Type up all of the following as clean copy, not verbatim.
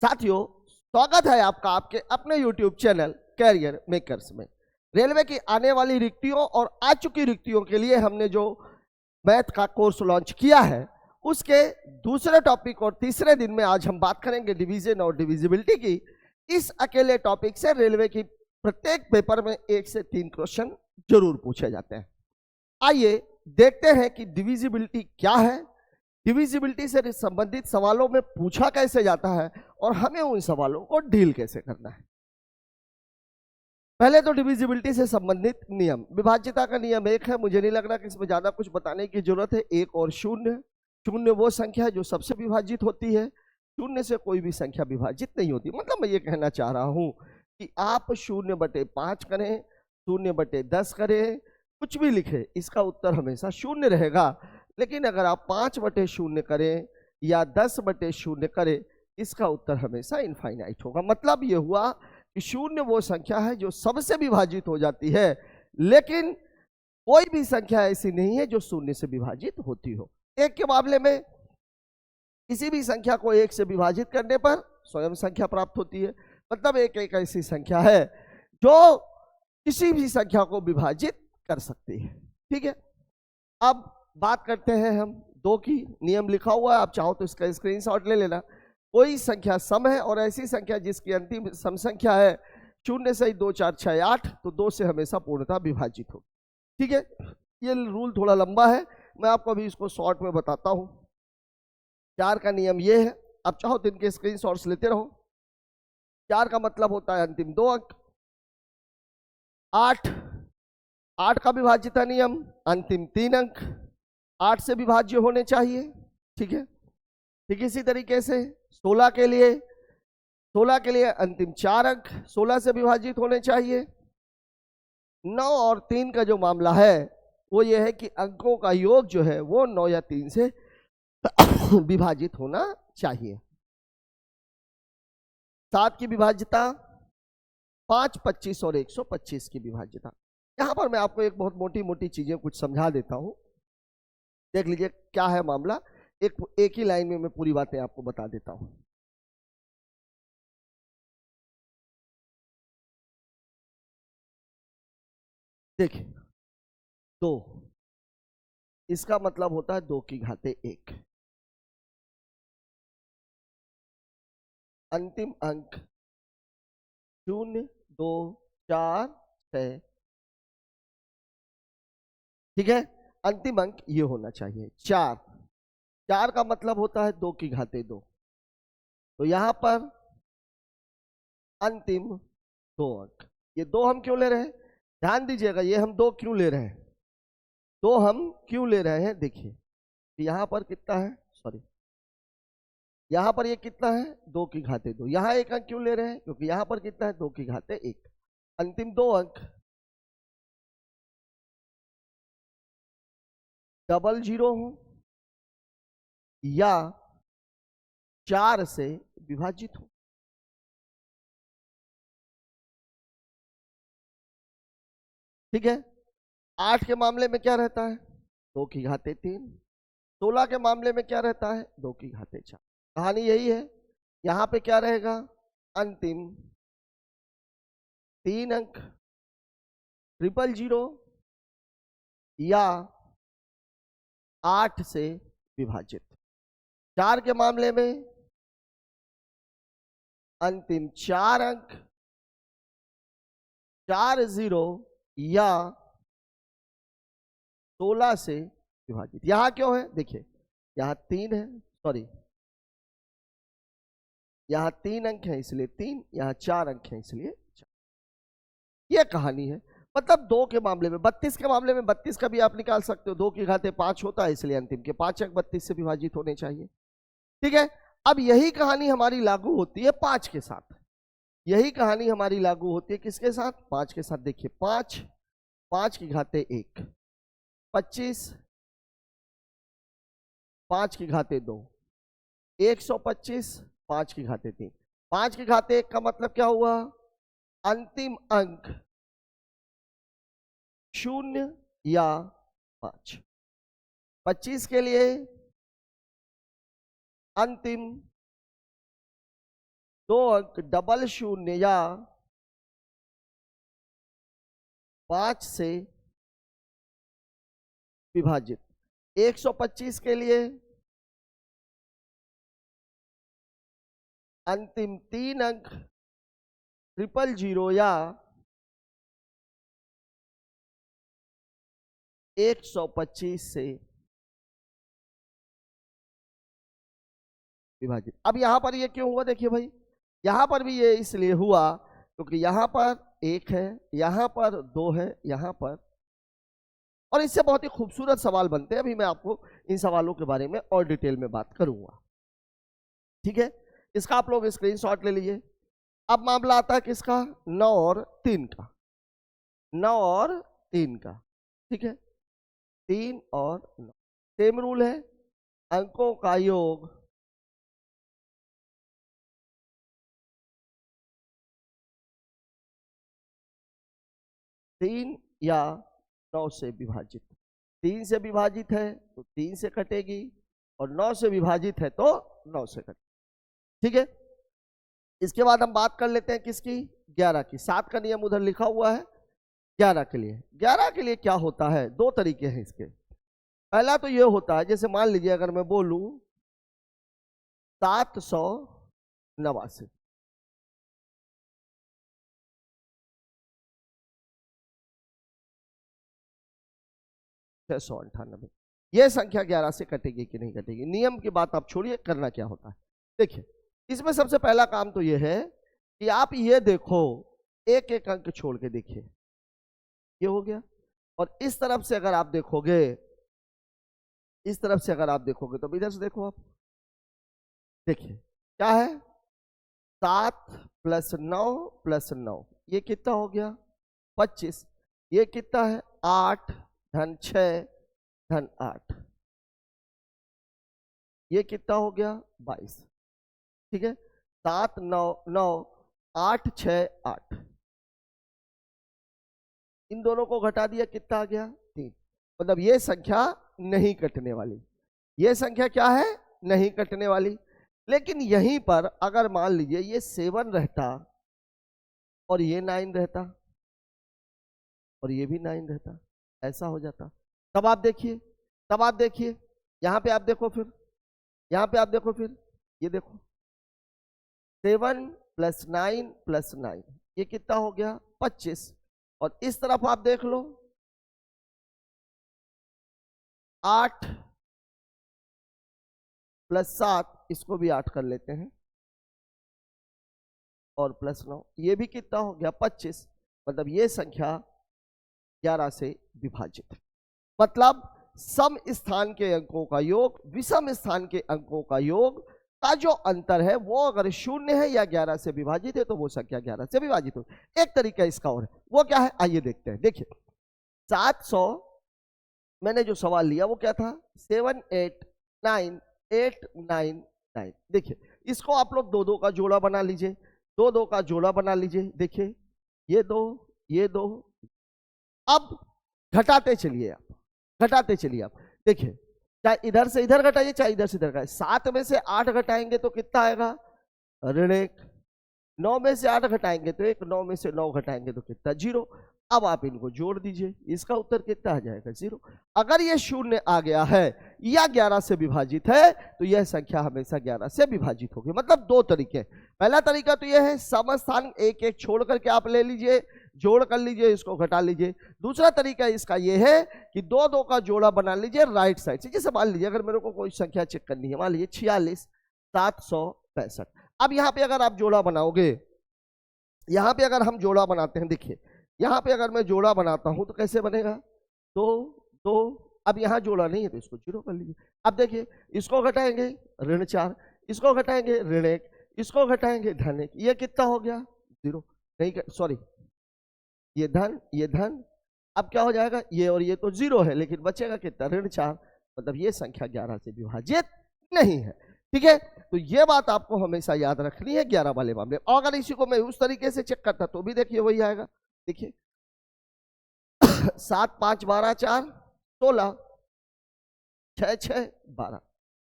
साथियों, स्वागत है आपका आपके अपने YouTube चैनल कैरियर मेकर्स में। रेलवे की आने वाली रिक्तियों और आ चुकी रिक्तियों के लिए हमने जो मैथ का कोर्स लॉन्च किया है, उसके दूसरे टॉपिक और तीसरे दिन में आज हम बात करेंगे डिवीजन और डिविजिबिलिटी की। इस अकेले टॉपिक से रेलवे की प्रत्येक पेपर में 1 से 3 क्वेश्चन जरूर पूछे जाते हैं। आइए देखते हैं कि डिविजिबिलिटी क्या है, डिविजिबिलिटी से संबंधित सवालों में पूछा कैसे जाता है और हमें उन सवालों को डील कैसे करना है। पहले तो डिविजिबिलिटी से संबंधित नियम। विभाज्यता का नियम 1 है। मुझे नहीं लग रहा कि इसमें ज्यादा कुछ बताने की जरूरत है। 1 और 0। 0 वो संख्या है जो सबसे विभाजित होती है। 0 से कोई भी संख्या विभाजित नहीं होती। मतलब मैं ये कहना चाह रहा हूं कि आप 0/5 करें, 0/10 करें, कुछ भी लिखे, इसका उत्तर हमेशा 0 रहेगा। लेकिन अगर आप 5/0 करें या 10/0 करें, इसका उत्तर हमेशा इनफाइनाइट होगा। मतलब ये हुआ कि 0 वो संख्या है जो सबसे विभाजित हो जाती है, लेकिन कोई भी संख्या ऐसी नहीं है जो 0 से विभाजित होती हो। 1 के मामले में किसी भी संख्या को 1 से विभाजित करने पर स्वयं संख्या प्राप्त होती है। मतलब 1 एक ऐसी संख्या है जो किसी भी संख्या को विभाजित कर सकती है। ठीक है, अब बात करते हैं हम 2 की। नियम लिखा हुआ है, आप चाहो तो इसका स्क्रीनशॉट ले लेना। कोई संख्या सम है और ऐसी संख्या जिसकी अंतिम सम संख्या है 0 से 2 4 6 8, तो 2 से हमेशा पूर्णतः विभाजित हो। ठीक है, ये रूल थोड़ा लंबा है, मैं आपको अभी इसको शॉर्ट में बताता हूं। 4 का नियम ये है, आप चाहो तो इनके स्क्रीनशॉट्स लेते रहो। 4 का मतलब होता है अंतिम 2 अंक। 8 का विभाज्यता नियम, अंतिम 3 अंक 8 से विभाज्य होने चाहिए। ठीक है, ठीक इसी तरीके से 16 के लिए अंतिम 4 अंक 16 से विभाजित होने चाहिए। 9 और 3 का जो मामला है वो ये है कि अंकों का योग जो है वो 9 या 3 से विभाजित होना चाहिए। 7 की विभाज्यता, 5, 25 और 125 की विभाज्यता। यहां पर मैं आपको एक बहुत मोटी मोटी चीजें कुछ समझा देता हूं, देख लीजिए क्या है मामला। एक ही लाइन में मैं पूरी बातें आपको बता देता हूं। देखिए, 2 इसका मतलब होता है 2 की घाते 1। अंतिम अंक 0 2 4 6। ठीक है, अंतिम अंक ये होना चाहिए 4। 4 का मतलब होता है 2 की घाते 2। तो यहां पर अंतिम 2 अंक। ये 2 हम क्यों ले रहे हैं, ध्यान दीजिएगा। ये हम 2 क्यों ले रहे हैं, 2 हम क्यों ले रहे हैं, देखिए यहां पर कितना है, सॉरी यहां पर ये कितना है 2 की घाते 2। यहां 1 अंक क्यों ले रहे हैं, क्योंकि यहां पर कितना है 2 की घाते 1। अंतिम 2 अंक 00 हो या 4 से विभाजित हो। ठीक है, 8 के मामले में क्या रहता है 2 की घाते 3। 16 के मामले में क्या रहता है 2 की घाते 4। कहानी यही है। यहां पे क्या रहेगा, अंतिम 3 अंक 000 या 8 से विभाजित। 4 के मामले में अंतिम 4 अंक 40 या 16 से विभाजित। यहां क्यों है, देखिए यहां 3 है, सॉरी यहां 3 अंक है इसलिए 3, यहां 4 अंक है इसलिए 4। यह कहानी है। मतलब 2 के मामले में, 32 के मामले में 32 का भी आप निकाल सकते हो। 2 की घाते 5 होता है, इसलिए अंतिम के 5 अंक 32 से विभाजित होने चाहिए। ठीक है, अब यही कहानी हमारी लागू होती है 5 के साथ। यही कहानी हमारी लागू होती है किसके साथ, 5 के साथ। देखिए 5 की घाते 1, 25 5 की घाते 2, 125 5 की घाते 3। 5 की घाते 1 का मतलब क्या हुआ, अंतिम अंक 0 या 5। 25 के लिए अंतिम 2 अंक डबल शून्य या 5 से विभाजित। 125 के लिए अंतिम 3 अंक 000 या 125 से विभाजित। अब यहां पर ये क्यों हुआ, देखिए भाई, यहां पर भी ये इसलिए हुआ क्योंकि यहां पर 1 है, यहां पर 2 है, यहां पर, और इससे बहुत ही खूबसूरत सवाल बनते हैं। अभी मैं आपको इन सवालों के बारे में और डिटेल में बात करूंगा, ठीक है। इसका आप लोग स्क्रीनशॉट ले लीजिए। अब मामला आता है किसका, 9 और 3 का, 9 और 3 का, ठीक है। 3 और 9 सेम रूल है, अंकों का योग तीन या 9 से विभाजित। 3 से विभाजित है तो 3 से कटेगी, और 9 से विभाजित है तो 9 से कटेगी, ठीक है। इसके बाद हम बात कर लेते हैं किसकी, 11 की। 7 का नियम उधर लिखा हुआ है 11 के लिए। 11 के लिए क्या होता है, 2 तरीके हैं इसके। पहला तो ये होता है, जैसे मान लीजिए अगर मैं बोलूं 789, 698, यह संख्या 11 से कटेगी कि नहीं कटेगी। नियम की बात आप छोड़िए, करना क्या होता है देखिए। इसमें सबसे पहला काम तो यह है कि आप ये देखो, एक एक अंक छोड़ के देखिए, ये हो गया। और इस तरफ से अगर आप देखोगे, इस तरफ से अगर आप देखोगे तो इधर से देखो आप, देखिए क्या है, 7 + 9 + 9, ये कितना हो गया, 25। ये कितना है, 8 धन 6 धन 8, ये कितना हो गया, 22, ठीक है। 7 9 9 8 6 8, इन दोनों को घटा दिया, कितना आ गया, 3। मतलब ये संख्या नहीं कटने वाली, ये संख्या क्या है, नहीं कटने वाली। लेकिन यहीं पर अगर मान लीजिए ये 7 रहता और ये 9 रहता और ये भी 9 रहता, ऐसा हो जाता, तब आप देखिए, तब आप देखिए, यहां पे आप देखो, फिर यहां पे आप देखो, फिर ये देखो 7 + 9 + 9, ये कितना हो गया, 25। और इस तरफ आप देख लो 8 + 7, इसको भी 8 कर लेते हैं, और +9, ये भी कितना हो गया, 25। मतलब ये संख्या 11 से विभाजित है। मतलब सम स्थान के अंकों का योग विषम स्थान के अंकों का योग का जो अंतर है वो अगर 0 है या 11 से विभाजित है तो वो संख्या 11 से विभाजित हो। एक तरीका इसका और है, वो क्या है, आइए देखते हैं। देखिए 700, मैंने जो सवाल लिया वो क्या था, 789899। देखिए इसको आप लोग 2 2 का जोड़ा बना लीजिए, 2 2 का जोड़ा बना लीजिए। देखिए ये 2, ये 2, अब घटाते चलिए आप, घटाते चलिए आप। देखिए चाहे इधर से इधर घटाइए, चाहे इधर से इधर घटाइए। 7 में से 8 घटाएंगे तो कितना आएगा, ऋण 1। 9 में से 8 घटाएंगे तो 1, 9 में से 9 घटाएंगे तो कितना, 0। अब आप इनको जोड़ दीजिए, इसका उत्तर कितना आ जाएगा, 0। अगर ये 0 आ गया है या 11 से विभाजित है तो यह संख्या हमेशा 11 से विभाजित होगी। मतलब 2 तरीके। पहला तरीका तो यह है, समस्थान एक एक छोड़ करके आप ले लीजिए, जोड़ कर लीजिए, इसको घटा लीजिए। दूसरा तरीका इसका यह है कि 2 2 का जोड़ा बना लीजिए राइट साइड से। जैसे मान लीजिए अगर मेरे को कोई संख्या चेक करनी है, मान लीजिए 46 765। अब यहां पे अगर आप जोड़ा बनाओगे, यहां पे अगर हम जोड़ा बनाते हैं, देखिए यहां पे अगर मैं जोड़ा बनाता हूं तो कैसे बनेगा, 2 2। अब यहां जोड़ा नहीं है तो इसको 0 कर लीजिए। अब देखिए इसको घटाएंगे ऋण 4, इसको घटाएंगे ऋण 1, इसको घटाएंगे धन 1, ये कितना हो गया, 0। नहीं सॉरी, ये धन, ये धन। अब क्या हो जाएगा, ये और ये तो 0 है, लेकिन बचेगा कितना, ऋण 4। मतलब ये संख्या 11 से विभाजित नहीं है, ठीक है। तो ये बात आपको हमेशा याद रखनी है 11 वाले मामले। और अगर इसी को मैं उस तरीके से चेक करता तो भी देखिए वही आएगा। देखिए 7 5 12 4 16, 6 6 12,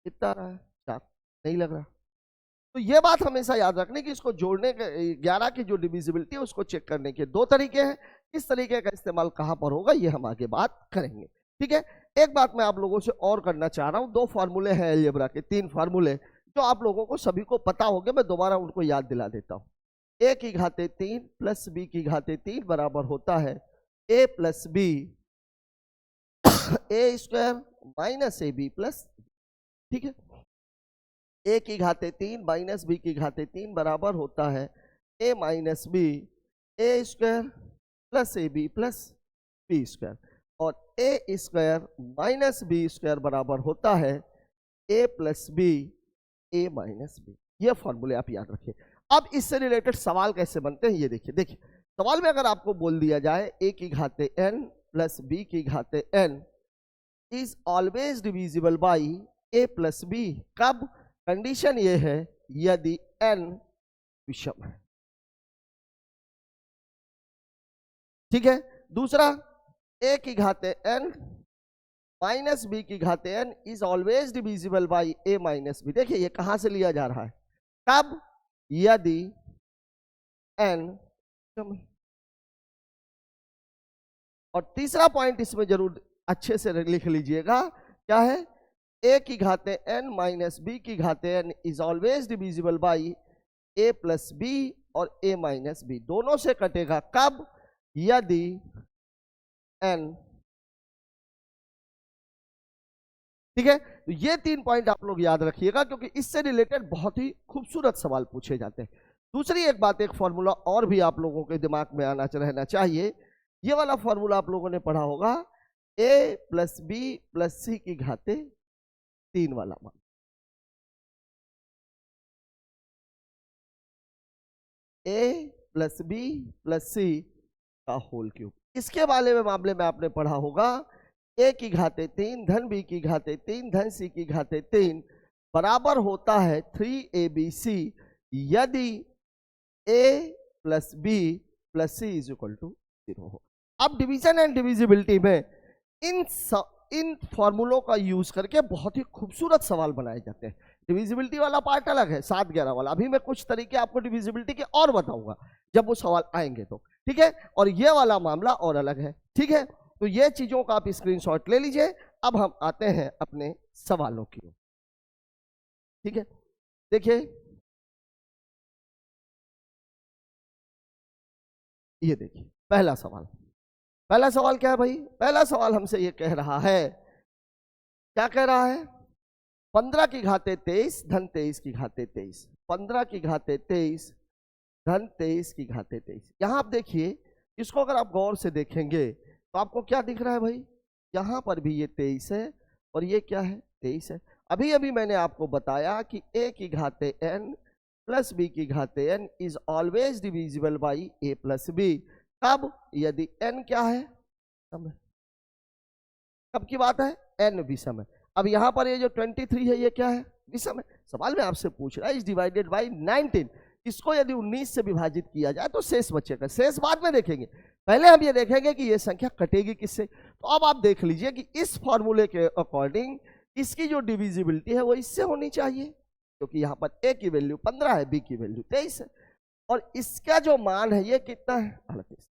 कितना आ रहा है, 4, नहीं लग रहा। तो ये बात हमेशा याद रखने की इसको जोड़ने के 11 की जो डिविजिबिलिटी है उसको चेक करने के दो तरीके हैं। इस तरीके का इस्तेमाल कहां पर होगा ये हम आगे बात करेंगे। ठीक है, एक बात मैं आप लोगों से और करना चाह रहा हूं, दो फार्मूले हैं अलजेब्रा के, तीन फार्मूले जो आप लोगों को सभी को पता होंगे, मैं दोबारा उनको याद दिला देता हूं। a की घाते 3 प्लस b की घाते 3 बराबर होता है a plus B A square minus A B plus, ठीक है, a की घाते 3 माइनस b की घाते 3 बराबर होता है a minus B A square plus A B plus B square, और a square minus B square बराबर होता है a plus B A minus B. ये फॉर्मूले आप याद रखिए। अब इससे रिलेटेड सवाल कैसे बनते हैं ये देखिए। देखिए सवाल में अगर आपको बोल दिया जाए a की घाते n प्लस b की घाते n is always divisible by a plus B, कब? कंडीशन ये है यदि n विषम है। ठीक है, दूसरा a की घाते n माइनस बी की घाते n is always divisible by a minus B. देखिए ये कहां से लिया जा रहा है, कब? यदि n, और तीसरा पॉइंट इसमें जरूर अच्छे से लिख लीजिएगा, क्या है? a की घाते n माइनस बी की घाते n is always divisible by a plus B और a माइनस बी, दोनों से कटेगा कब? यदि n, ठीक है। तो ये तीन पॉइंट आप लोग याद रखिएगा क्योंकि इससे रिलेटेड बहुत ही खूबसूरत सवाल पूछे जाते हैं। दूसरी एक बात, एक फॉर्मूला और भी आप लोगों के दिमाग में आना रहना चाहिए, ये वाला फॉर्मूला आप लोगों ने पढ़ा होगा, a प्लस बी प्लस सी की घाते 3 वाला मान, a प्लस बी प्लस सी का होल क्यूब। इसके मामले में आपने पढ़ा होगा a की घाते 3 धन b की घाते 3 धन c की घाते 3 बराबर होता है 3abc यदि a plus B plus C is equal to 0 हो। अब डिवीजन एंड डिविजिबिलिटी में इन फॉर्मूलों का यूज करके बहुत ही खूबसूरत सवाल बनाए जाते हैं। डिविजिबिलिटी वाला पार्ट अलग है, 7-11 वाला। अभी मैं कुछ तरीके आपको डिविजिबिलिटी के और बताऊंगा जब वो सवाल आएंगे तो, ठीक है। और ये वाला मामला और अलग है, ठीक है। तो ये चीजों का आप स्क्रीनशॉट ले लीजिए। अब हम आते हैं अपने सवालों की ओर, ठीक है। देखिए ये देखिए पहला सवाल क्या है भाई? पहला सवाल हमसे ये कह रहा है, क्या कह रहा है? 15 की घाते 23 धन 23 की घाते 23, 15 की घाते 23 धन 23 की घाते 23। यहां आप देखिए, इसको अगर आप गौर से देखेंगे तो आपको क्या दिख रहा है भाई? यहां पर भी ये 23 है और ये क्या है? 23 है। अभी मैंने आपको बताया कि a की घाते n प्लस b की घाते n is always divisible by a plus b, कब? यदि n क्या है? सम है। कब की बात है? n विषम है। अब यहां पर ये जो 23 है ये क्या है? विषम है। सवाल में आपसे पूछ रहा है इज डिवाइडेड बाई 19, इसको यदि 19 से विभाजित किया जाए तो शेष बचेगा। शेष बाद में देखेंगे, पहले हम ये देखेंगे कि ये संख्या कटेगी किससे। तो अब आप देख लीजिए कि इस फॉर्मूले के अकॉर्डिंग इसकी जो डिविजिबिलिटी है वो इससे होनी चाहिए, क्योंकि यहाँ पर a की वैल्यू 15 है, b की वैल्यू 23 है, और इसका जो मान है ये कितना है? 38,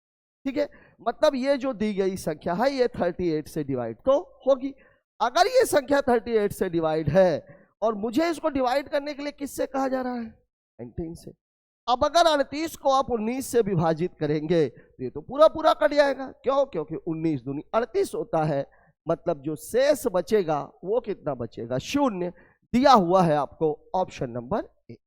ठीक है। मतलब ये जो दी गई संख्या है ये 38 से डिवाइड तो होगी। अगर ये संख्या 38 से डिवाइड है और मुझे इसको डिवाइड करने के लिए किससे कहा जा रहा है? 19 से। अब अगर 38 को आप 19 से विभाजित करेंगे तो ये तो पूरा कट जाएगा। क्यों? क्योंकि 19 दूनी 38 होता है। मतलब जो शेष बचेगा वो कितना बचेगा? 0। दिया हुआ है आपको ऑप्शन नंबर ए,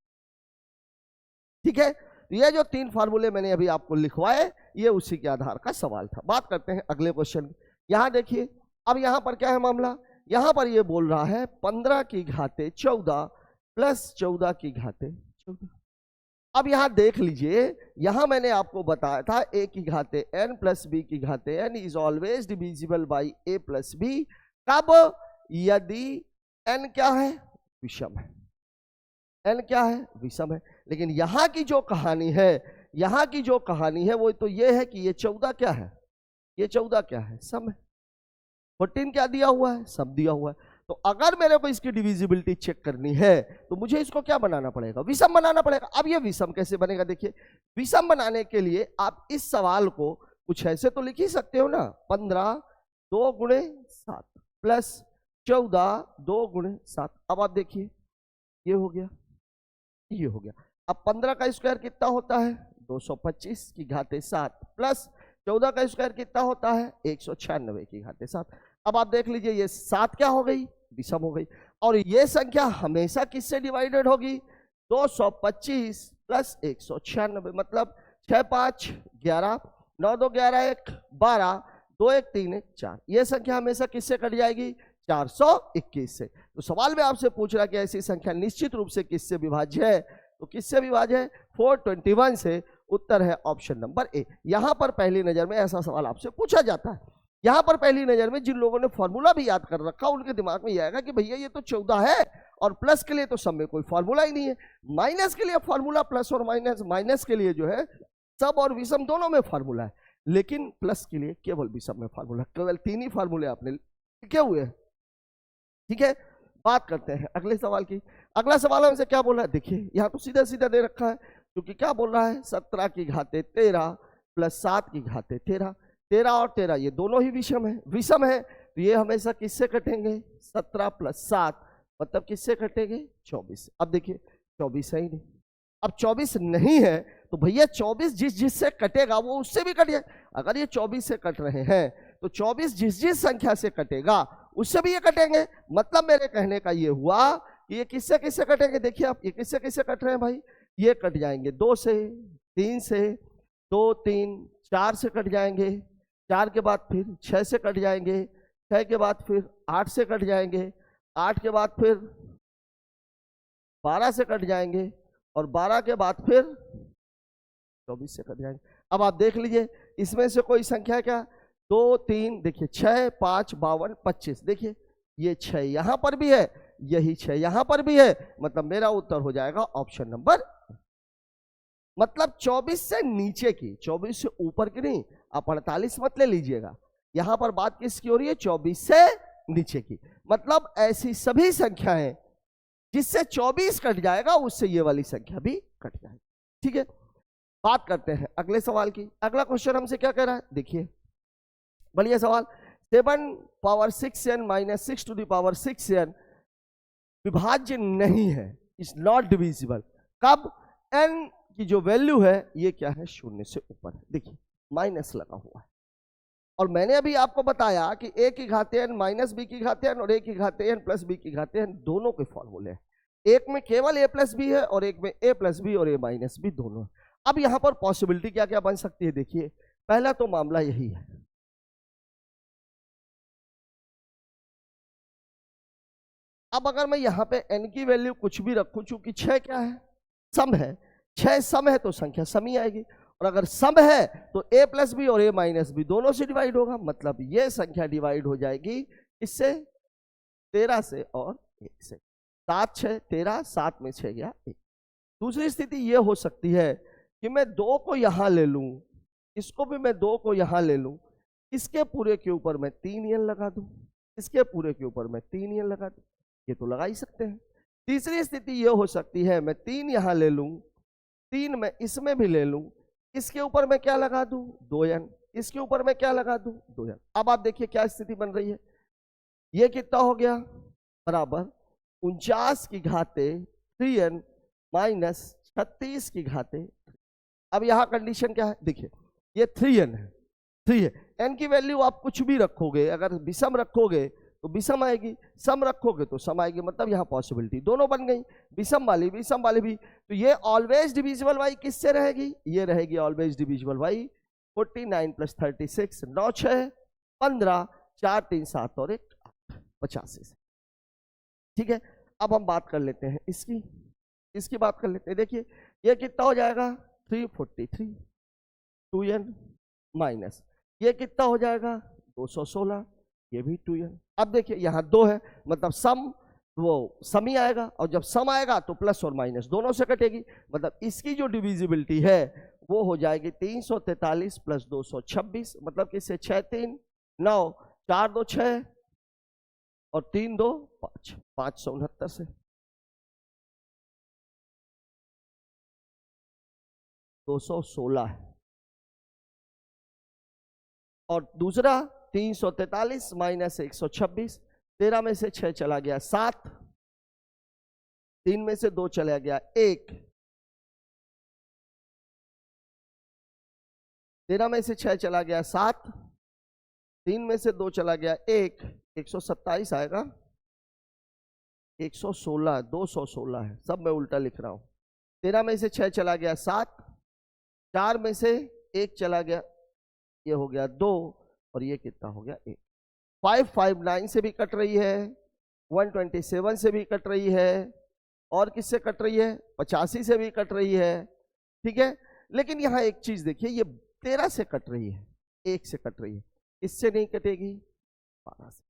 ठीक है। तो ये जो 3 फार्मूले मैंने अभी आपको लिखवाए ये उसी के आधार का सवाल था। बात करते हैं अगले क्वेश्चन। यहां देखिए, अब यहां पर क्या है मामला? यहां पर ये बोल रहा है 15 की घाते 14 प्लस 14 की घाते 14। अब यहां देख लीजिए, यहां मैंने आपको बताया था a की घाते n प्लस b की घाते n is always divisible by a plus b, कब? यदि n क्या है? विषम है। n क्या है? विषम है। लेकिन यहां की जो कहानी है, वो तो ये है कि ये 14 क्या है? ये 14 क्या है? सम है। 14 क्या दिया हुआ है? सब दिया हुआ है। तो अगर मेरे को इसकी डिविजिबिलिटी चेक करनी है तो मुझे इसको क्या बनाना पड़ेगा, विषम बनाना पड़ेगा। अब ये विषम कैसे बनेगा, देखिए विषम बनाने के लिए आप इस सवाल को कुछ ऐसे तो लिख ही सकते हो ना, 15 2 गुणे 7 प्लस 14 2 गुणे 7। अब आप देखिए ये हो गया, ये हो गया। अब 15 का स्क्वायर कितना होता है 225 की घाते 7 प्लस 14 का स्क्वायर कितना होता है 196 की घाते 7। अब आप देख लीजिए ये 7 क्या हो गई, विषम हो गई। और ये संख्या हमेशा किससे डिवाइडेड होगी, 225 प्लस 196, मतलब 6 5 11, 9 2 11 1 12, 2 1 3 1 4। ये संख्या हमेशा किससे कट जाएगी, 421 से। तो सवाल में आपसे पूछ रहा कि ऐसी संख्या निश्चित रूप से किससे विभाज्य है, तो किससे विभाज्य है, 421 से। उत्तर है ऑप्शन नंबर ए। यहां पर पहली नजर में ऐसा सवाल आपसे पूछा जाता है। यहां पर पहली नजर में जिन लोगों ने फॉर्मूला भी याद कर रखा उनके दिमाग में यह आएगा कि भैया ये तो 14 है और प्लस के लिए तो सब में कोई फॉर्मूला ही नहीं है, माइनस के लिए फॉर्मूला प्लस और माइनस, माइनस के लिए जो है सब और विषम दोनों में फॉर्मूला है, लेकिन प्लस के लिए केवल विषम में फॉर्मूला, केवल 3 ही फॉर्मूले आपने लिखे हुए हैं। ठीक है, बात करते हैं अगले सवाल की। अगला सवाल हमसे क्या बोल रहा है, देखिए यहाँ तो सीधा सीधा दे रखा है, क्योंकि क्या बोल रहा है 17 की घाते 13 प्लस 7 की घाते 13। 13 और 13 ये दोनों ही विषम है, विषम है तो ये हमेशा किससे कटेंगे, 17 प्लस 7 मतलब किससे कटेंगे, 24। अब देखिए 24 है ही नहीं। अब 24 नहीं है तो भैया 24 जिससे कटेगा वो उससे भी कट जाए। अगर ये 24 से कट रहे हैं तो 24 जिस संख्या से कटेगा उससे भी ये कटेंगे। मतलब मेरे कहने का ये हुआ कि ये किससे किससे कटेंगे, देखिए आप ये किससे किससे कट रहे हैं भाई, ये कट जाएंगे 2 से, 3 से, 2 3 4 से कट जाएंगे, 4 के बाद फिर 6 से कट जाएंगे, 6 के बाद फिर 8 से कट जाएंगे, 8 के बाद फिर 12 से कट जाएंगे और 12 के बाद फिर 24 से कट जाएंगे। अब आप देख लीजिए इसमें से कोई संख्या क्या, 2 3, देखिए 6 5 52 25, देखिए ये 6 यहां पर भी है, यही 6 यहां पर भी है, मतलब मेरा उत्तर हो जाएगा ऑप्शन नंबर। मतलब 24 से नीचे की, 24 से ऊपर की नहीं, आप 48 मत ले लीजिएगा, यहां पर बात किसकी हो रही है, 24 से नीचे की। मतलब ऐसी सभी संख्याएं जिससे 24 कट जाएगा उससे ये वाली संख्या भी कट जाएगी। ठीक है, बात करते हैं अगले सवाल की। अगला क्वेश्चन हमसे क्या कह रहा है, देखिए बढ़िया सवाल, 7 power 6n minus 6 to the power 6n विभाज्य नहीं है, इज नॉट डिविजिबल। कब, n की जो वैल्यू है ये क्या है, 0 से ऊपर है। देखिए माइनस लगा हुआ है और मैंने अभी आपको बताया कि a की घाते n माइनस b की घाते n और a की घाते n प्लस b की घाते n दोनों के फॉर्मूले हैं। एक में केवल a प्लस बी है और एक में a प्लस बी और a माइनस बी दोनों है। अब यहां पर पॉसिबिलिटी क्या क्या बन सकती है, देखिए पहला तो मामला यही है, अब अगर मैं यहां पे n की वैल्यू कुछ भी रखूं, चूंकि 6 क्या है, सम है, 6 सम है तो संख्या सम ही आएगी, और अगर सम है तो a प्लस बी और a माइनस बी दोनों से डिवाइड होगा, मतलब ये संख्या डिवाइड हो जाएगी इससे, 13 से और 1 से। 7 6 13, 7 में 6 गया 1। दूसरी स्थिति ये हो सकती है कि मैं 2 को यहां ले लूं, इसको भी मैं 2 को यहां ले लूं, इसके पूरे के ऊपर मैं 3 n लगा दूं, इसके पूरे के ऊपर मैं 3 n लगा दूं, ये तो लगा ही सकते हैं। तीसरी स्थिति ये हो सकती है मैं 3 यहां ले लूं, 3 मैं इसमें भी ले लूं, इसके ऊपर मैं क्या लगा दूं, 2n, इसके ऊपर मैं क्या लगा दूं, 2n। अब आप देखिए क्या स्थिति बन रही है, ये कितना हो गया, बराबर 49 की घाते 3n माइनस 36 की घाते। अब यहां कंडीशन क्या है, देखिए ये 3n है, 3 है, n की वैल्यू आप कुछ भी रखोगे, अगर विषम रखोगे तो विषम आएगी, सम रखोगे तो सम आएगी, मतलब यहां पॉसिबिलिटी दोनों बन गई, विषम वाली भी। तो ये ऑलवेज डिविजिबल बाई किससे रहेगी, ये रहेगी ऑलवेज डिविजिबल बाई 49 प्लस 36, 9 6 15, 4 3 7 और 1 8, 85 से। ठीक है, अब हम बात कर लेते हैं इसकी बात कर लेते हैं। देखिए ये कितना हो जाएगा, 343, 2n माइनस ये कितना हो जाएगा, 216, ये भी 2n। अब देखिए यहाँ 2 है, मतलब सम वो सम ही आएगा, और जब सम आएगा तो प्लस और माइनस दोनों से कटेगी, मतलब इसकी जो डिविजिबिलिटी है वो हो जाएगी 343 प्लस 226, मतलब किससे, 6 3 9, 4 2 6, और 3 2 5, 569 से 216 है। और दूसरा 343 माइनस 126, 13 में से 6 चला गया 7, 3 में से 2 चला गया 1, 13 में से 6 चला गया 7, 3 में से 2 चला गया 1, 127 आएगा, 116, 216 है, सब मैं उल्टा लिख रहा हूं। 13 में से 6 चला गया 7, 4 में से 1 चला गया, ये हो गया 2, और ये कितना हो गया 1। 559 से भी कट रही है, 127 से भी कट रही है, और किससे कट रही है, 85 से भी कट रही है, ठीक है। लेकिन यहां एक चीज देखिए, ये 13 से कट रही है, 1 से कट रही है, इससे नहीं कटेगी, 12 से।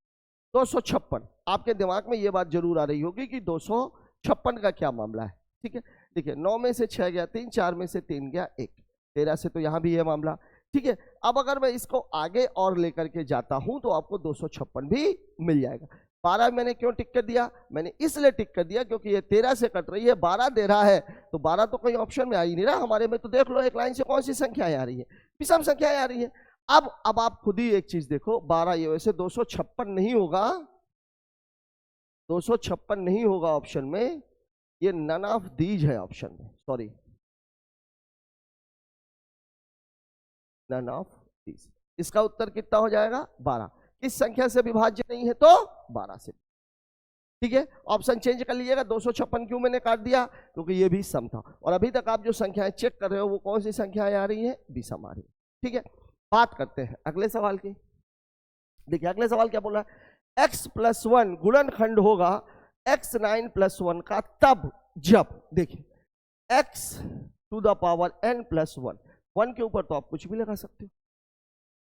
256, आपके दिमाग में ये बात जरूर आ रही होगी कि 256 का क्या मामला है, ठीक है। देखिए 9 में से 6 गया 3, 4 में से 3 गया 1, 13 से तो यहां भी है मामला, ठीक है। अब अगर मैं इसको आगे और लेकर के जाता हूं तो आपको 256 भी मिल जाएगा। 12 मैंने क्यों टिक कर दिया, मैंने इसलिए टिक कर दिया क्योंकि ये 13 से कट रही है, 12 दे रहा है, तो 12 तो कोई ऑप्शन में आ ही नहीं रहा हमारे में। तो देख लो एक लाइन से कौन सी संख्याएं आ रही है, विषम संख्याएं आ रही है। अब आप खुद ही एक चीज देखो, 12 ये वैसे 256 नहीं होगा, 256 नहीं होगा ऑप्शन में, ये नन ऑफ दीज है ऑप्शन में, सॉरी नन ऑफ दीज। इसका उत्तर कितना हो जाएगा 12। किस संख्या से विभाज्य नहीं है तो 12 से, ठीक है। ऑप्शन चेंज कर लीजिएगा। 256 क्यों मैंने काट दिया, क्योंकि ये भी सम था, और अभी तक आप जो संख्याएं चेक कर रहे हो वो कौन सी संख्याएं आ रही है, विषम आ रही है, ठीक है। बात करते हैं अगले सवाल की। देखिए अगले सवाल क्या बोला, x+1 गुणनखंड होगा x9 + 1 का तब जब, देखिए x⁴n+1, 1 के ऊपर तो आप कुछ भी लगा सकते हो।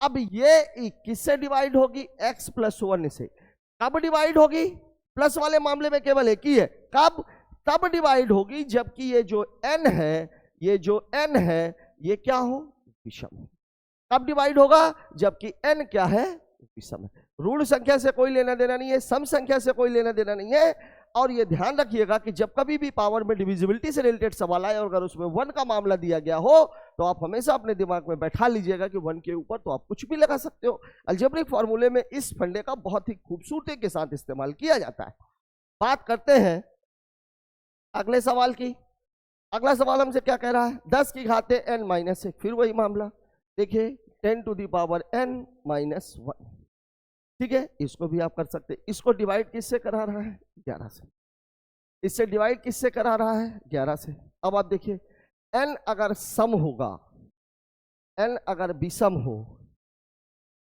अब ये किससे डिवाइड होगी, x+1 से। कब डिवाइड होगी, प्लस वाले मामले में केवल एक ही है, कब, तब डिवाइड होगी जबकि ये जो n है, ये जो n है ये क्या हो, विषम हो। कब डिवाइड होगा, जबकि n क्या है, विषम है। ऋण संख्या से कोई लेना देना नहीं है, सम संख्या से कोई लेना देना नहीं है। और ये ध्यान रखिएगा कि जब कभी भी पावर में डिविजिबिलिटी से रिलेटेड सवाल आए और अगर उसमें 1 का मामला दिया गया हो तो आप हमेशा अपने दिमाग में बैठा लीजिएगा कि 1 के ऊपर तो आप कुछ भी लगा सकते हो। अलजेब्रिक फॉर्मूले में इस फंडे का बहुत ही खूबसूरती के साथ इस्तेमाल किया जाता है। बात करते हैं अगले सवाल की। अगला सवाल हमसे क्या कह रहा है, 10 की घाते n-1, फिर वही मामला, देखिए 10⁻n - 1, ठीक है। इसको भी आप कर सकते हैं। इसको डिवाइड किससे करा रहा है, 11 से। इससे डिवाइड किससे करा रहा है, 11 से। अब आप देखिए n अगर सम होगा, n अगर विषम हो,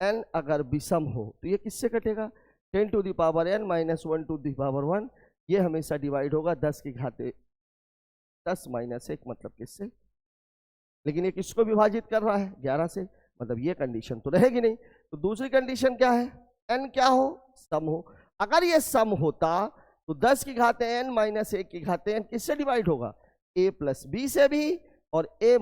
n अगर विषम हो तो ये किससे कटेगा, 10⁻n - 1/1, ये हमेशा डिवाइड होगा 10 की घाते 10 - 1, मतलब किससे, लेकिन ये किसको विभाजित कर रहा है, 11 से, मतलब ये कंडीशन तो रहेगी नहीं। तो दूसरी कंडीशन क्या है, n क्या हो, सम हो। अगर ये सम होता तो 10 की घाते n - 1 की घाते n किससे डिवाइड होगा, a + b से भी और a -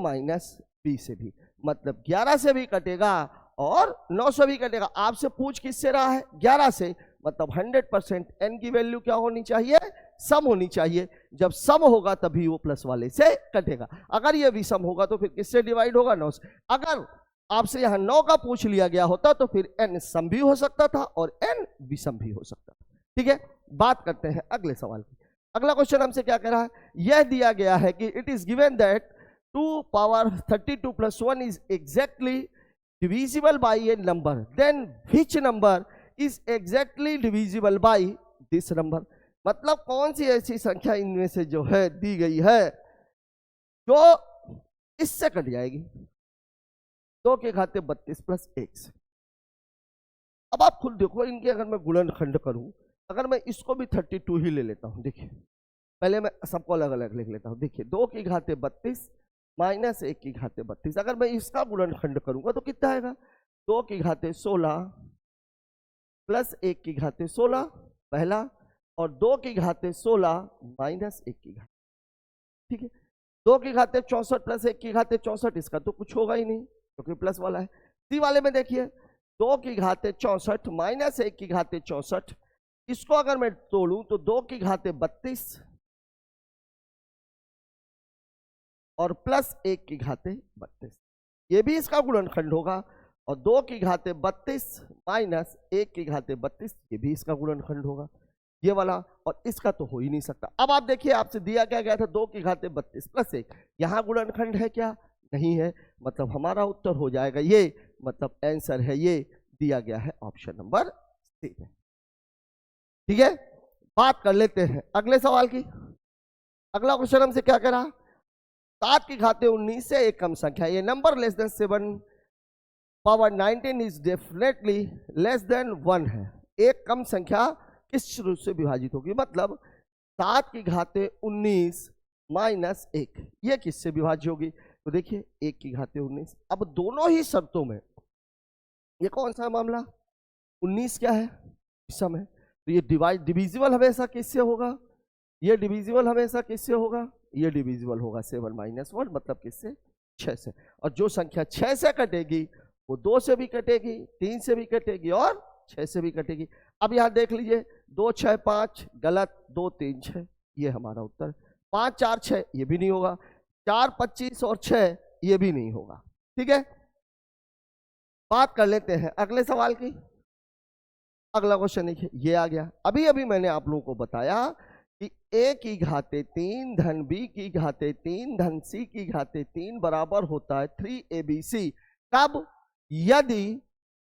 b से भी, मतलब 11 से भी कटेगा और 9 से भी कटेगा। आपसे पूछ किससे रहा है, 11 से, मतलब 100% n की वैल्यू क्या होनी चाहिए, सम होनी चाहिए। जब सम होगा तभी वो प्लस वाले से कटेगा। अगर ये विषम होगा तो फिर किससे डिवाइड होगा, 9 से। अगर आपसे यहां 9 का पूछ लिया गया होता तो फिर n सम भी हो सकता था और n विषम भी हो सकता था, ठीक है। बात करते हैं अगले सवाल की। अगला क्वेश्चन हमसे क्या कह रहा है, यह दिया गया है कि it is given that 2⁻32 + 1 is exactly divisible by a number, then which number is exactly divisible by this number. मतलब कौन सी ऐसी संख्या इनमें से जो है दी गई है जो इससे कट जाएगी, 2 की घाते 32 + 1 से। अब आप खुद देखो, इनके अगर मैं गुणनखंड करूं, अगर मैं इसको भी 32 ही ले लेता हूं, देखिए पहले मैं सबको अलग अलग लिख लेता हूं। देखिए 2 की घाते 32 - 1 की घाते 32, अगर मैं इसका गुणनखंड करूंगा तो कितना आएगा, 2 की घाते 16 + 1 की घाते 16 पहला, और 2 की घाते 16 - 1 की घाते, ठीक है। 2 की घाते 64 + 1 की घाते 64, इसका तो कुछ होगा ही नहीं क्योंकि प्लस वाला है। सी वाले में देखिए 2 की घाते 64 - 1 की घाते 64, इसको अगर मैं तोड़ूं तो 2 की घाते 32 और प्लस 1 की घाते 32, ये भी इसका गुणनखंड होगा। और 2 की घाते 32 माइनस 1 की घाते 32, ये भी इसका गुणनखंड होगा, ये वाला। और इसका तो हो ही नहीं सकता। अब आप देखिए, आपसे दिया क्या गया था 2 की घाते 32 प्लस 1, यहां गुणनखंड है क्या? नहीं है, मतलब हमारा उत्तर हो जाएगा ये, मतलब आंसर है ये, दिया गया है ऑप्शन नंबर सी है। ठीक है, बात कर लेते हैं अगले सवाल की। अगला क्वेश्चन हमसे क्या कह रहा? 7 की घाते 19 से एक कम संख्या, ये number less than 7 power 19 is definitely less than 1 है। एक कम संख्या किस रूप से विभाजित होगी? मतलब 7 की घाते 19 माइनस 1, ये किससे विभाज्य होगी? तो देखिए 1 की घाते 19। अब दोनों ही शर्तों में ये कौन सा मामला? 19 क्या है? सम है, तो ये डिविजिबल हमेशा किससे होगा? ये डिविजिबल हमेशा किससे होगा? ये डिविजिबल होगा 7 माइनस 1, मतलब किससे? 6 से। और जो संख्या 6 से कटेगी वो 2 से भी कटेगी, 3 से भी कटेगी और 6 से भी कटेगी। अब यहां देख लीजिए, 2 6 5 गलत, 2 3 6, ये हमारा उत्तर। 5 4 6 ये भी नहीं होगा, 4 25 और 6 ये भी नहीं होगा। ठीक है, बात कर लेते हैं अगले सवाल की। अगला क्वेश्चन देखिए, ये आ गया। अभी अभी मैंने आप लोगों को बताया कि a की घाते 3 धन b की घाते 3 धन c की घाते 3 बराबर होता है 3abc। कब? यदि